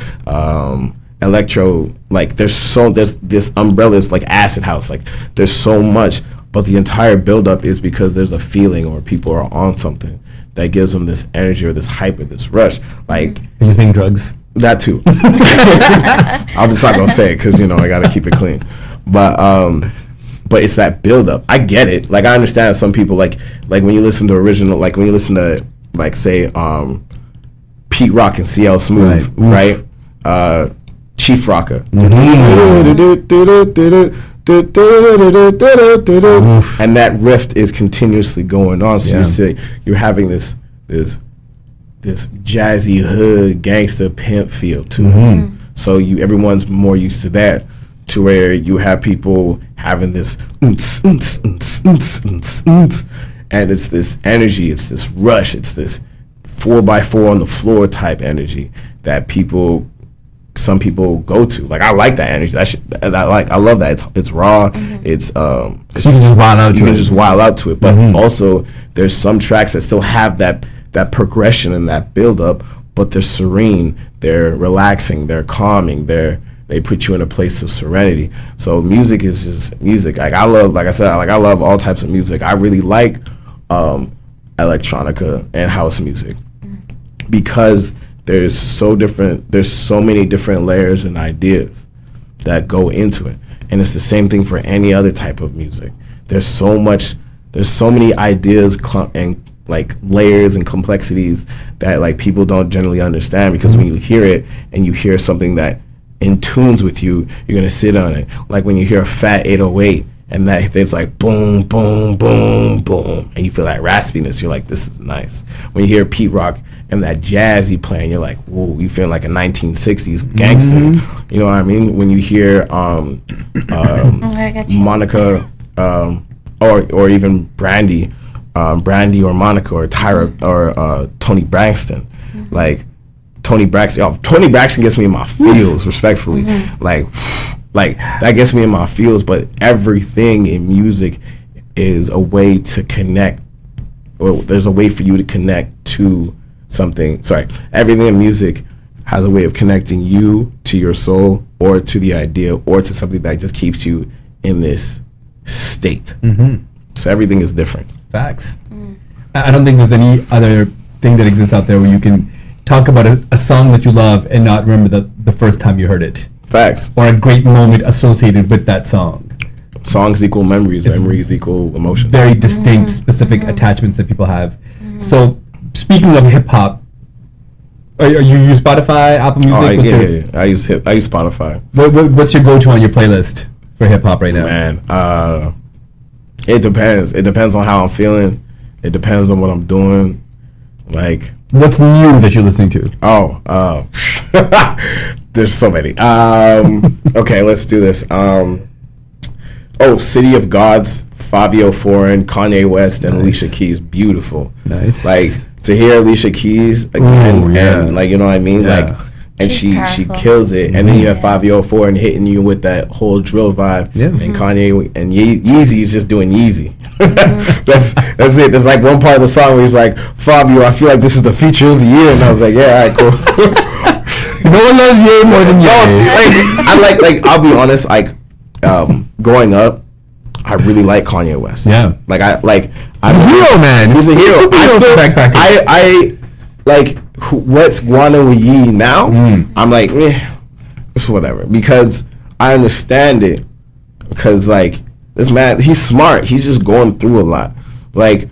electro, like there's this umbrella is like acid house, like there's so much, but the entire build up is because there's a feeling or people are on something that gives them this energy or this hype or this rush. Like, And you're saying drugs? that too. I'm just not gonna say it because I gotta keep it clean, but it's that build up. I get it. Like, I understand some people like when you listen to original, like when you listen to like say Pete Rock and CL Smooth, right? Chief Rocker, and that riff is continuously going on. So you're having this jazzy hood gangster pimp feel to it. So everyone's more used to that, to where you have people having this and it's this energy, it's this rush, it's this 4x4 on the floor type energy that some people go to. Like, I like that energy. I love that. It's raw. It's so you can just wild out. You can just wild out to it. But also, there's some tracks that still have that progression and that build up, but they're serene. They're relaxing. They're calming. They put you in a place of serenity. So music is just music. Like, I love all types of music. I really like electronica and house music because there's so many different layers and ideas that go into it. And it's the same thing for any other type of music. There's so many ideas and like layers and complexities that like people don't generally understand, because when you hear it and you hear something that in tunes with you, you're gonna sit on it. Like when you hear a fat 808 and that thing's like boom, boom, boom, boom, and you feel that raspiness, you're like, this is nice. When you hear Pete Rock and that jazzy playing, you're like, whoa, you feel like a 1960s gangster. You know what I mean? When you hear Monica or even Brandy or Monica or Tyra or Tony Braxton, like Tony Braxton gets me in my feels, respectfully. Like that gets me in my feels. But everything in music is a way to connect, or there's a way for you to connect to something. Everything in music has a way of connecting you to your soul, or to the idea, or to something that just keeps you in this state. So everything is different. Facts. I don't think there's any other thing that exists out there where you can talk about a song that you love and not remember the first time you heard it. Facts. Or a great moment associated with that song. Songs equal memories. Memories equal emotions. Very distinct, specific attachments that people have. So, speaking of hip hop, are you use Spotify, Apple Music? Yeah. I use Spotify. What's your go-to on your playlist for hip hop right now? Man, it depends. It depends on how I'm feeling. It depends on what I'm doing. Like, what's new that you're listening to? There's so many. Okay, let's do this. City of Gods, Fabio Foreign, Kanye West, and Alicia Keys. Beautiful. Nice. Like, to hear Alicia Keys again, and like, you know what I mean? Yeah. Like, and she kills it. And then you have Fabio Foreign hitting you with that whole drill vibe. Yeah. And Kanye and Yeezy is just doing Yeezy. That's it. There's like one part of the song where he's like, Fabio, I feel like this is the feature of the year. And I was like, yeah, all right, cool. No one loves Ye more than Ye. I'll be honest, growing up, I really like Kanye West. Yeah. I'm a hero, man. He's a hero. I like what's going on with Ye now. I'm like, it's whatever, because I understand it. Because like, this man, he's smart. He's just going through a lot. Like,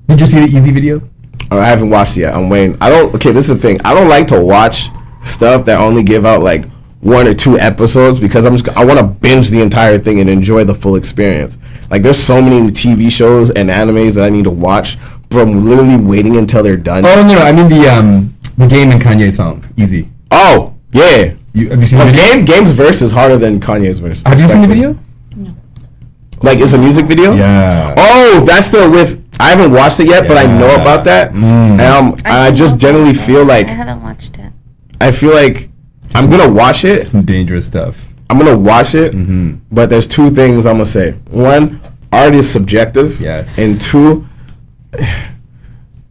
did you see the Easy video? I haven't watched it yet. I'm waiting. This is the thing. I don't like to watch stuff that only give out like 1 or 2 episodes because I want to binge the entire thing and enjoy the full experience. Like there's so many TV shows and animes that I need to watch, but I'm literally waiting until they're done. Oh no, I mean the game and Kanye song, Easy. Oh yeah. Have you seen the video? Game's verse is harder than Kanye's verse. Have you seen the video? No. Like it's a music video? Yeah. Oh, that's the with. I haven't watched it yet, but I know about that. And I just generally feel like I haven't watched it. I feel like I'm gonna watch it. Some dangerous stuff. I'm gonna watch it, but there's 2 things I'm gonna say. 1, art is subjective. Yes. And 2,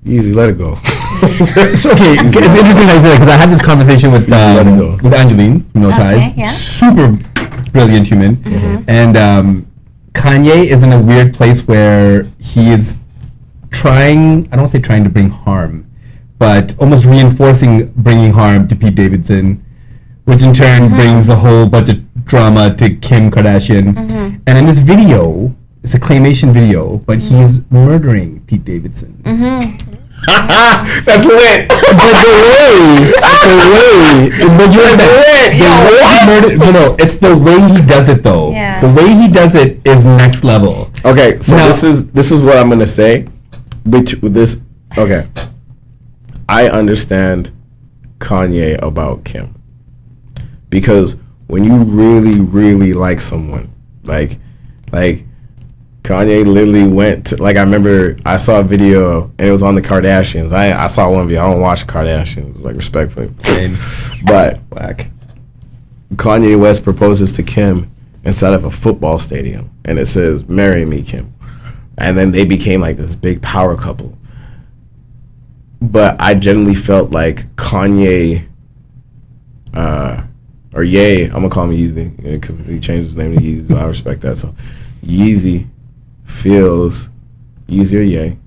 easy, let it go. So, okay, it's interesting that you say that because I had this conversation with Angeline from No Ties. Yeah. Super brilliant human. And Kanye is in a weird place where he is trying, I don't want to say trying to bring harm, but almost reinforcing bringing harm to Pete Davidson, which in turn brings a whole bunch of drama to Kim Kardashian. And in this video, it's a claymation video, but he's murdering Pete Davidson. That's lit. But it's the way he does it though. Yeah. The way he does it is next level. Okay, so Now- this is what I'm gonna say. With this, okay, I understand Kanye about Kim because when you really, really like someone, like Kanye literally went to, like I remember I saw a video and it was on the Kardashians. I saw one video. I don't watch Kardashians, like respectfully, Same. but Whack. Kanye West proposes to Kim inside of a football stadium, and it says, "Marry me, Kim." And then they became like this big power couple. But I generally felt like Kanye, or Ye, I'm gonna call him Yeezy because he changed his name to Yeezy. So I respect that. So Yeezy feels, Yeezy or Ye,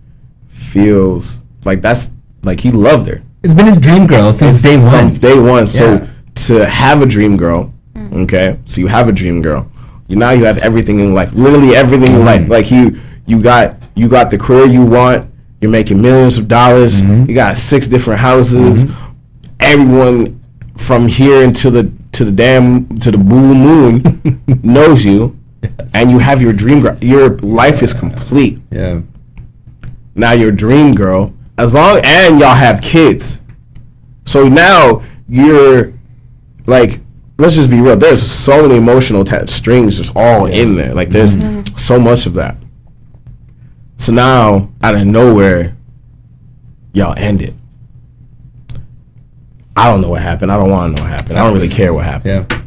feels like that's like he loved her. It's been his dream girl since day one. From day one. So Yeah. to have a dream girl, okay, so you have a dream girl. Now you have everything in life, literally everything in life. Like you got the career you want. You're making millions of dollars. You got 6 different houses. Everyone from here into the blue moon knows you, and you have your dream girl. Your life is complete. Yeah. Now your dream girl, and y'all have kids. So now you're like, let's just be real. There's so many emotional strings just all in there. Like there's so much of that. So now, out of nowhere, y'all end it. I don't know what happened. I don't want to know what happened. I don't really care what happened. Yeah.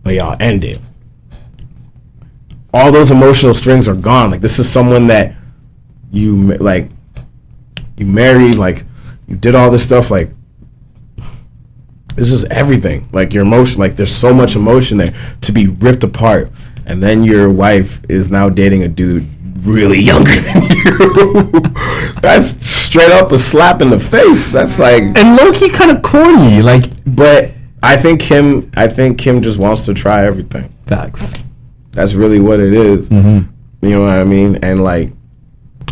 But y'all end it. All those emotional strings are gone. Like this is someone that you married. Like you did all this stuff. Like this is everything. Like your emotion. Like there's so much emotion there to be ripped apart. And then your wife is now dating a dude really younger than you. That's straight up a slap in the face. That's like, And low-key kind of corny, like but I think Kim just wants to try everything. facts. That's really what it is. You know what I mean? And like,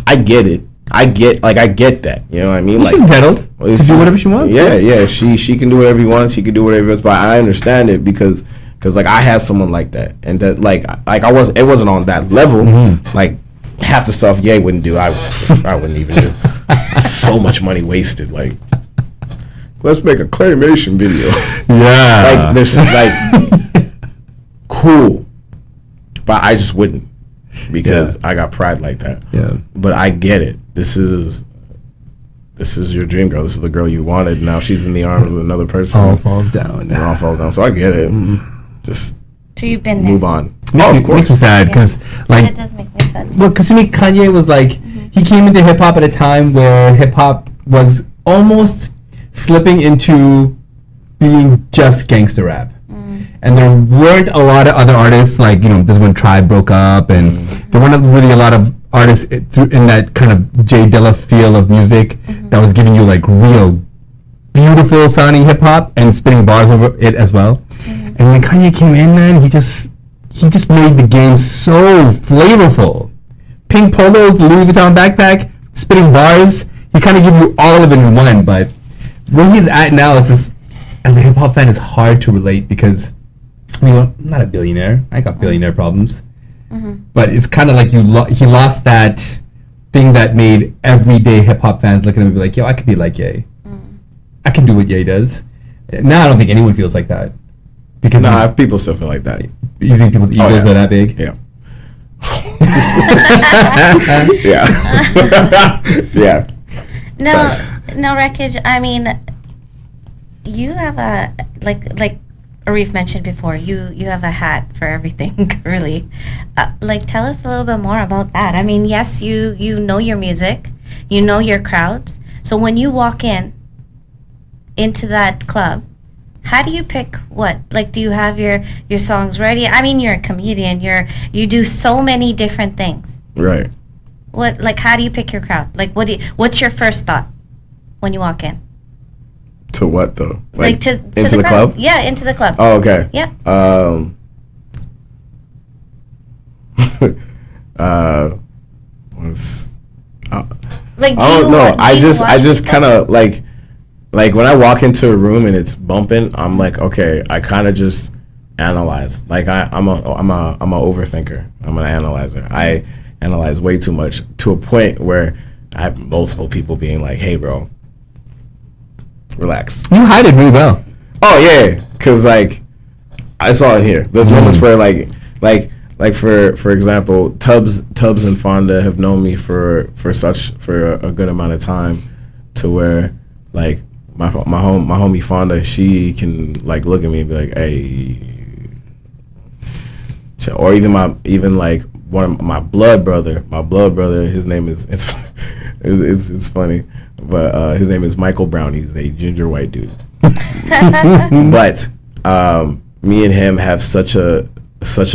I get it. I get that. You know what I mean? She's entitled to do whatever she wants. Yeah. She can do whatever she wants. She can do whatever. But I understand it because like I have someone like that, and that like it wasn't on that level. Like half the stuff Ye wouldn't do, I wouldn't even do. So much money wasted. Like, let's make a claymation video. Yeah. Like this, like cool, but I just wouldn't because I got pride like that. Yeah. But I get it. This is your dream girl. This is the girl you wanted. Now she's in the arms of another person. All falls down. It all falls down. So I get it. Just So you've been there. move on. Makes me sad because, It like, does make me sad. well, because to me, Kanye was like, he came into hip hop at a time where hip hop was almost slipping into being just gangster rap. And there weren't a lot of other artists, like, this when Tribe broke up, and there weren't really a lot of artists in that kind of Jay Dilla feel of music that was giving you, like, real beautiful sounding hip hop and spitting bars over it as well. And when Kanye came in, man, he just made the game so flavorful. Pink polos, Louis Vuitton backpack, spitting bars. He kind of give you all of it in one, but where he's at now, it's just as a hip hop fan, it's hard to relate because I mean, I'm not a billionaire. I got billionaire problems, but it's kind of like he lost that thing that made everyday hip hop fans look at him and be like, "Yo, I could be like Ye. I can do what Ye does." Now I don't think anyone feels like that because people still feel like that. You think people's egos are that big? Yeah. Yeah. Yeah. No, Wreckage. I mean, you have a like Arif mentioned before. You have a hat for everything, really. Like, tell us a little bit more about that. I mean, yes, you know your music, you know your crowds. So when you walk into that club, how do you pick what? Like, do you have your songs ready? I mean, you're a comedian. You do so many different things. Right. What, like, how do you pick your crowd? Like, what's your first thought when you walk in? To what though? Like to into the club? Yeah, into the club. Oh, okay. Yeah. Like, do I don't you know. wa- I do you just watch kind of like when I walk into a room and it's bumping, I'm like, okay, I kind of just analyze. Like I'm a overthinker. I'm an analyzer. I analyze way too much to a point where I have multiple people being like, "Hey, bro, relax." You hide it really well. Oh yeah, because like I saw it here. There's moments where like for example, Tubbs and Fonda have known me for a good amount of time, to where like my homie Fonda, she can like look at me and be like, "Hey," or even one of my blood brother. His name is it's funny, but his name is Michael Brown. He's a ginger white dude. But me and him have such a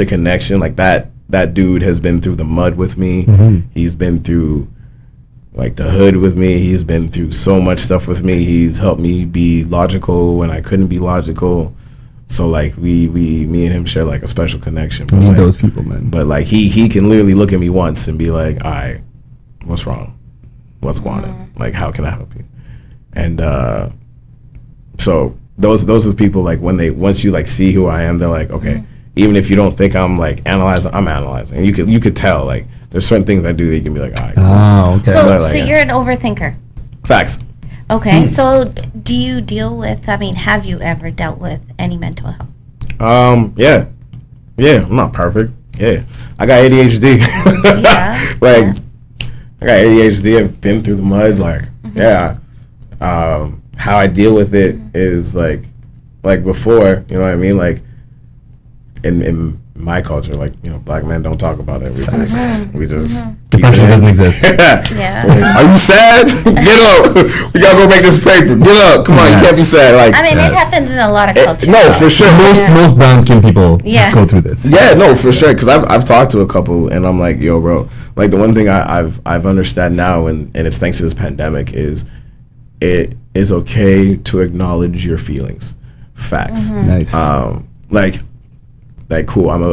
connection. Like that dude has been through the mud with me. He's been through like the hood with me. He's been through so much stuff with me. He's helped me be logical when I couldn't be logical. So like me and him share like a special connection. You But need like, those people, man. but like he can literally look at me once and be like, "All right, what's wrong? What's going on? Like, how can I help you?" And so those are the people, like once you like see who I am, they're like, okay, even if you don't think I'm like analyzing, I'm analyzing. And you could tell like there's certain things I do that you can be like, all right, cool. Oh, okay. So, But, so like, you're an overthinker. Facts. Okay. So, do you deal with? I mean, have you ever dealt with any mental health? Yeah, I'm not perfect. Yeah, I got ADHD. Yeah. Like, I got ADHD. I've been through the mud. Like, yeah. How I deal with it is like before, you know what I mean? Like, in my culture, like, you know, black men don't talk about it. We just keep it Depression in. doesn't exist. Yeah. Are you sad? Get up. We gotta go make this paper. Get up. Come on, you can't be sad. Like, I mean, it Yes. happens in a lot of cultures. no, for sure. Most brown skin people Yeah. go through this. Yeah, no, for sure. Because I've talked to a couple, and I'm like, yo, bro. Like, the one thing I've understood now, and it's thanks to this pandemic, is it is okay to acknowledge your feelings. Facts. Nice. Like cool. I'm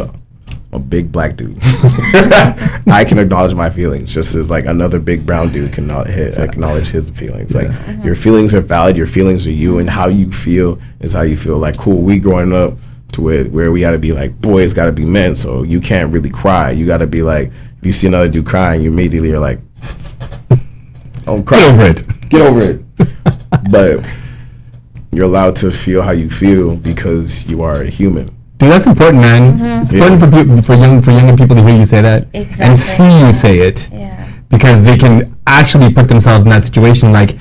a big black dude. I can acknowledge my feelings just as like another big brown dude can acknowledge his feelings. Like, your feelings are valid. Your feelings are you, and how you feel is how you feel. Like, cool. We growing up to where we got to be like, boys got to be men, so you can't really cry. You got to be like, if you see another dude crying, you immediately are like, don't cry. Get over it. Get over it. But you're allowed to feel how you feel because you are a human. Dude, that's important, man. It's important for younger people to hear you say that Exactly. and see you say it, Yeah. because they can actually put themselves in that situation. Like,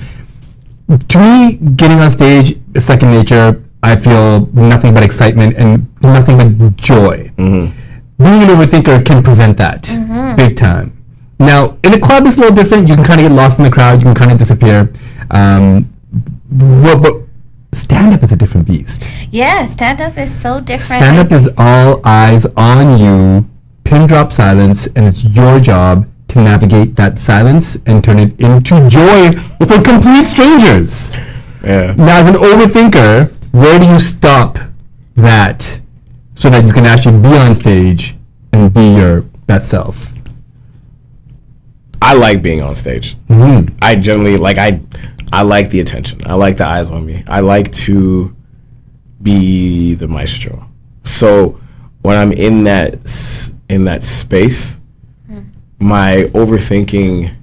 to me, getting on stage is second nature. I feel nothing but excitement and nothing but joy. Being an overthinker can prevent that big time. Now, in a club, it's a little different. You can kind of get lost in the crowd. You can kind of disappear. But stand-up is a different beast. Yeah, stand-up is so different. Stand-up is all eyes on you, pin drop silence, and it's your job to navigate that silence and turn it into joy for complete strangers. Yeah. Now, as an overthinker, where do you stop that so that you can actually be on stage and be your best self? I like being on stage. I generally like I like the attention. I like the eyes on me. I like to be the maestro. So when I'm in that space, my overthinking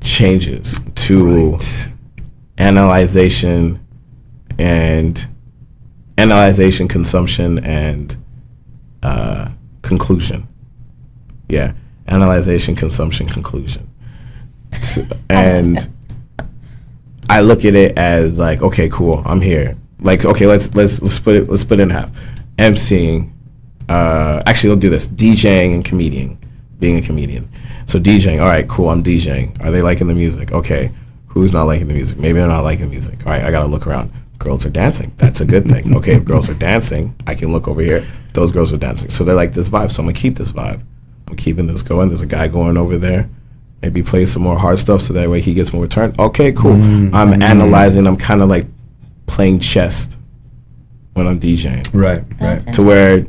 changes to analyzation, consumption, and conclusion. Yeah, analyzation, consumption, conclusion. And I look at it as like, okay, cool, I'm here. Like, okay, let's split it in half. MCing, actually, we'll do this: DJing and being a comedian. So DJing, all right, cool, I'm DJing. Are they liking the music? Okay, who's not liking the music? Maybe they're not liking the music. All right, I gotta look around. Girls are dancing. That's a good thing. Okay, if girls are dancing, I can look over here. Those girls are dancing. So they like this vibe. So I'm gonna keep this vibe. I'm keeping this going. There's a guy going over there. Maybe play some more hard stuff so that way he gets more return. Okay, cool. I'm analyzing. I'm kind of like playing chess when I'm DJing. Right. To where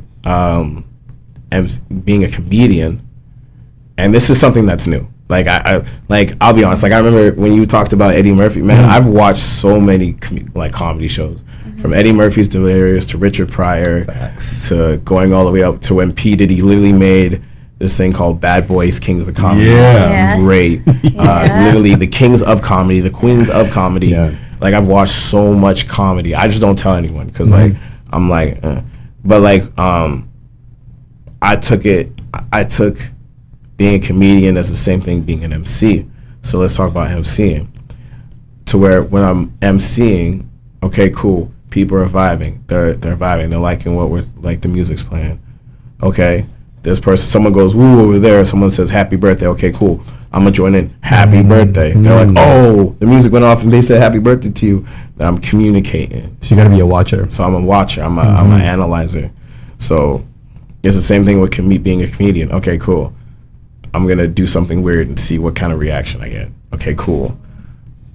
being a comedian, and this is something that's new. Like I'll be honest. Like I remember when you talked about Eddie Murphy. Man, I've watched so many comedy shows, from Eddie Murphy's Delirious to Richard Pryor, to going all the way up to when P. Diddy literally made this thing called Bad Boys, Kings of Comedy. Yeah, Yes. Great. Literally the kings of comedy, the queens of comedy. Yeah. Like I've watched so much comedy. I just don't tell anyone because like I'm like, but like I took being a comedian as the same thing being an MC. So let's talk about MCing. To where when I'm MCing, okay, cool. People are vibing. They're vibing. They're liking what we're like. The music's playing. Okay, this person. Someone goes woo over there. Someone says happy birthday. Okay, cool. I'm gonna join in. Happy birthday. They're like, oh, the music went off and they said happy birthday to you. I'm communicating. So you gotta be a watcher. So I'm a watcher. I'm an analyzer. So it's the same thing with being a comedian. Okay, cool. I'm gonna do something weird and see what kind of reaction I get. Okay, cool.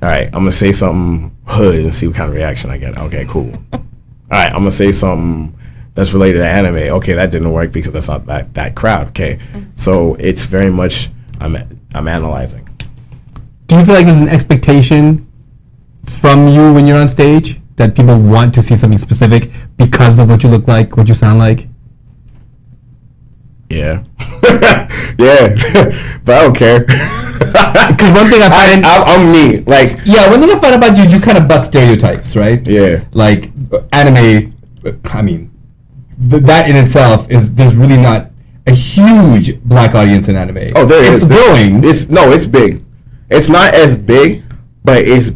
All right, I'm gonna say something hood and see what kind of reaction I get. Okay, cool. All right, I'm gonna say something that's related to anime. Okay, that didn't work because that's not that crowd. Okay, so it's very much I'm analyzing. Do you feel like there's an expectation from you when you're on stage that people want to see something specific because of what you look like, what you sound like? Yeah. Yeah, but I don't care. Because one thing I find, I'm me. Like, yeah, one thing I find about you, you kind of buck stereotypes, right? Yeah. Like anime, I mean, that in itself there's really not a huge black audience in anime. Oh, there is. It's growing. It's big. It's not as big, but it's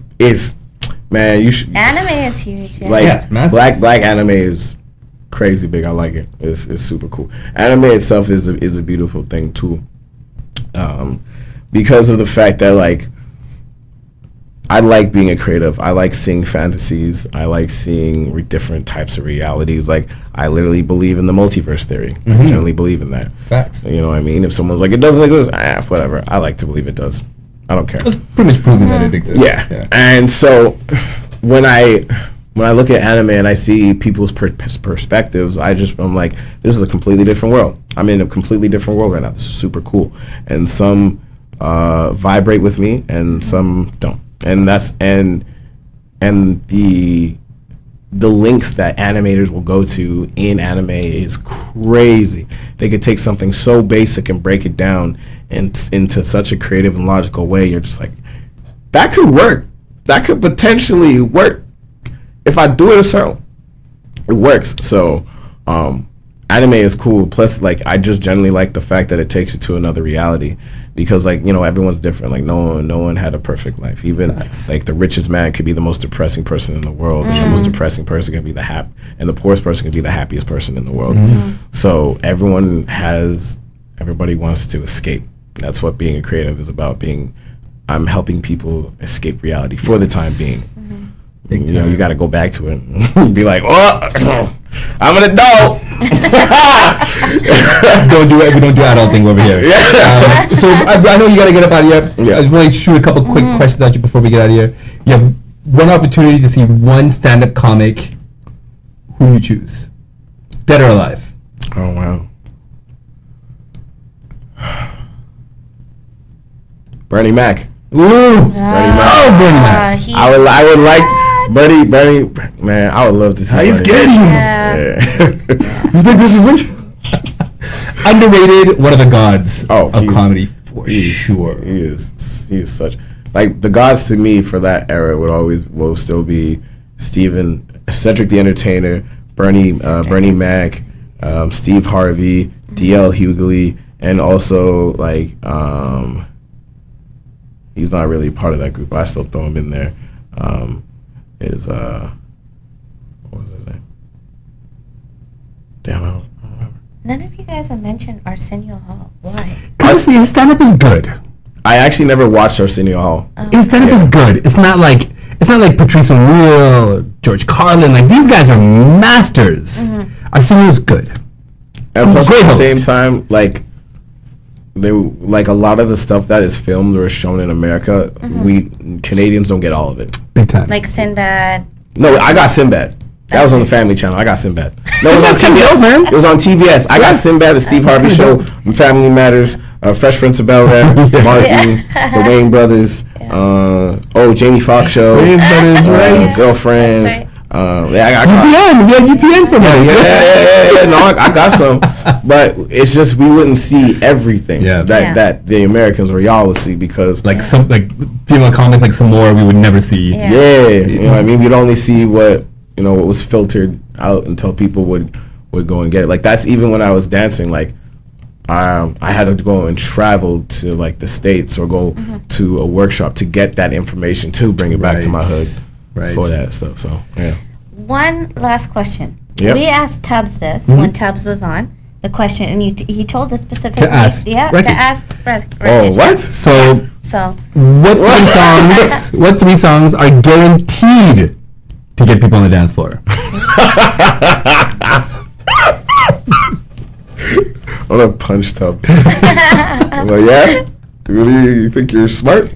man, you should. Anime is huge. Yeah. Like Yeah, it's massive. black anime is crazy big. I like it. It's super cool. Anime itself is a beautiful thing too, because of the fact that like I like being a creative. I like seeing fantasies. I like seeing different types of realities. Like I literally believe in the multiverse theory. I generally believe in that. Facts. You know what I mean? If someone's like it doesn't exist, whatever. I like to believe it does. I don't care. It's pretty much proven that it exists. Yeah. And so when I look at anime and I see people's perspectives, I'm like, this is a completely different world. I'm in a completely different world right now. This is super cool. And some vibrate with me and some don't. And that's and the links that animators will go to in anime is crazy. They could take something so basic and break it down into such a creative and logical way. You're just like, that could work. That could potentially work. If I do it a certain, it works. So, anime is cool. Plus, like, I just generally like the fact that it takes you to another reality, because, like, you know, everyone's different. Like, no one had a perfect life. Even like the richest man could be the most depressing person in the world. The most depressing person can be and the poorest person can be the happiest person in the world. So everybody wants to escape. That's what being a creative is about. I'm helping people escape reality for the time being. You know, you got to go back to it and be like, oh, I'm an adult. Don't do it. We don't do adulting over here. Yeah. So I know you got to get up out of here. Yeah. I just want to shoot a couple quick questions at you before we get out of here. You have one opportunity to see one stand-up comic. Who you choose? Dead or alive? Oh, wow. Bernie Mac. Ooh. Bernie Mac. Oh, Bernie Mac. I would like. Bernie, man, I would love to see. He's Bernie. getting. Yeah. Yeah. He's like, this is me. Underrated, one of the gods of he's- comedy for sure. He is such like the gods to me for that era will still be Steven, Cedric the Entertainer, Bernie Mac, Steve Harvey, DL Hughley, and also like he's not really part of that group, but I still throw him in there. What was his name? Damn, I don't remember. None of you guys have mentioned Arsenio Hall. Why? Because his stand-up is good. I actually never watched Arsenio Hall. His stand-up is good. It's not like Patrice O'Neill, George Carlin. Like, these guys are masters. Arsenio's good. And plus, Great at the host. same time, like they like a lot of the stuff that is filmed or shown in America, we Canadians don't get all of it. Big time. Like Sinbad. No, I got Sinbad. That was on the Family Channel. I got Sinbad. No, it was on That's kinda TBS. dope, man. It was on TBS. I got Sinbad, the Steve Harvey Show, kinda Family Matters, Fresh Prince of Bel-Air, Martin, the Wayne Brothers, Jamie Foxx Show, Wayne Brothers, right. Girlfriends. That's right. I got UPN. We had UPN from it. yeah. No, I got some, but it's just we wouldn't see everything that the Americans or y'all would see because Like female comments like some more we would never see. Yeah. you know what I mean. We'd only see what was filtered out until people would go and get it. Like that's even when I was dancing. Like I had to go and travel to like the States or go to a workshop to get that information to bring it back to my hood. Right. For that stuff, so yeah. One last question. Yep. We asked Tubbs this when Tubbs was on the question, and he told us specifically. To ask Wreckage. To ask Wreckage. Oh, what? So So what three songs are guaranteed to get people on the dance floor? I'm gonna punch Tubbs. I'm like, yeah? Really? You think you're smart?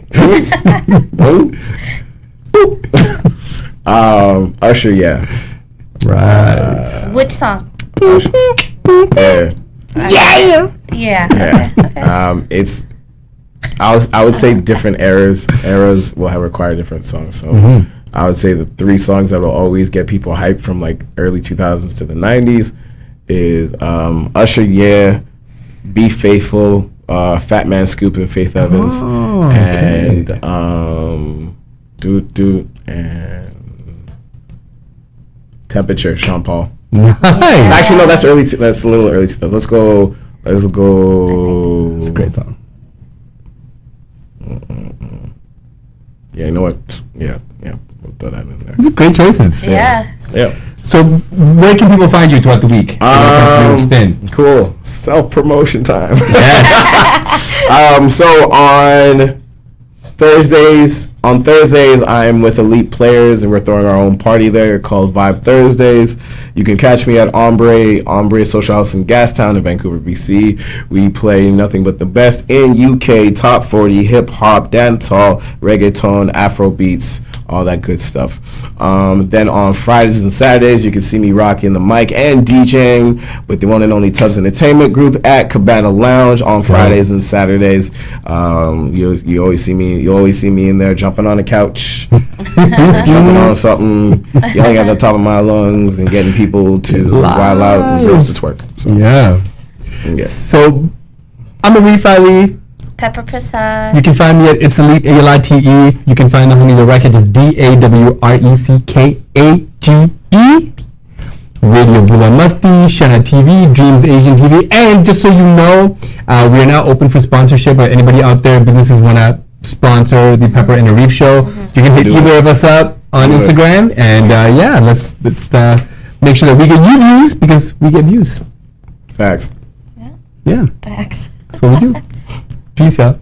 Usher, yeah. Right. which song? Yeah. Yeah. Yeah. Okay. It's I would say different eras will have require different songs. So I would say the three songs that will always get people hyped from like early 2000s to the 90s is Usher, yeah, Be Faithful, Fat Man Scoop and Faith Evans, and Doot and Temperature, Sean Paul. Nice. Actually, no, that's early. That's a little early 2000s. Let's go. It's a great song. Yeah, you know what? Yeah. We'll throw that in there. These are great choices. Yeah. Yeah. So where can people find you throughout the week? Spin. Cool. Self promotion time. Yes. So on Thursdays, I'm with Elite Players, and we're throwing our own party there called Vibe Thursdays. You can catch me at Ombre Social House in Gastown in Vancouver, BC. We play nothing but the best in UK top 40 hip hop, dancehall, reggaeton, Afro beats, all that good stuff. Then on Fridays and Saturdays, you can see me rocking the mic and DJing with the one and only Tubbs Entertainment Group at Cabana Lounge on Fridays and Saturdays. You always see me in there jumping on the couch, jumping on something, yelling at the top of my lungs, and getting people to wild out and girls to twerk. So, Yeah. yeah. So I'm Arif Ali. Pepper Prasad. You can find me at It's Elite ALITE. You can find the homie The Wreckage is DAWRECKAGE. Radio Bula Musti, Shana TV, Dreams Asian TV, and just so you know, we are now open for sponsorship. Or anybody out there, businesses want to sponsor the Pepper and Arif show, you can hit either of us up on Instagram, and let's make sure that we get you views because we get views. Facts. Yeah, Facts. that's what we do. Peace out.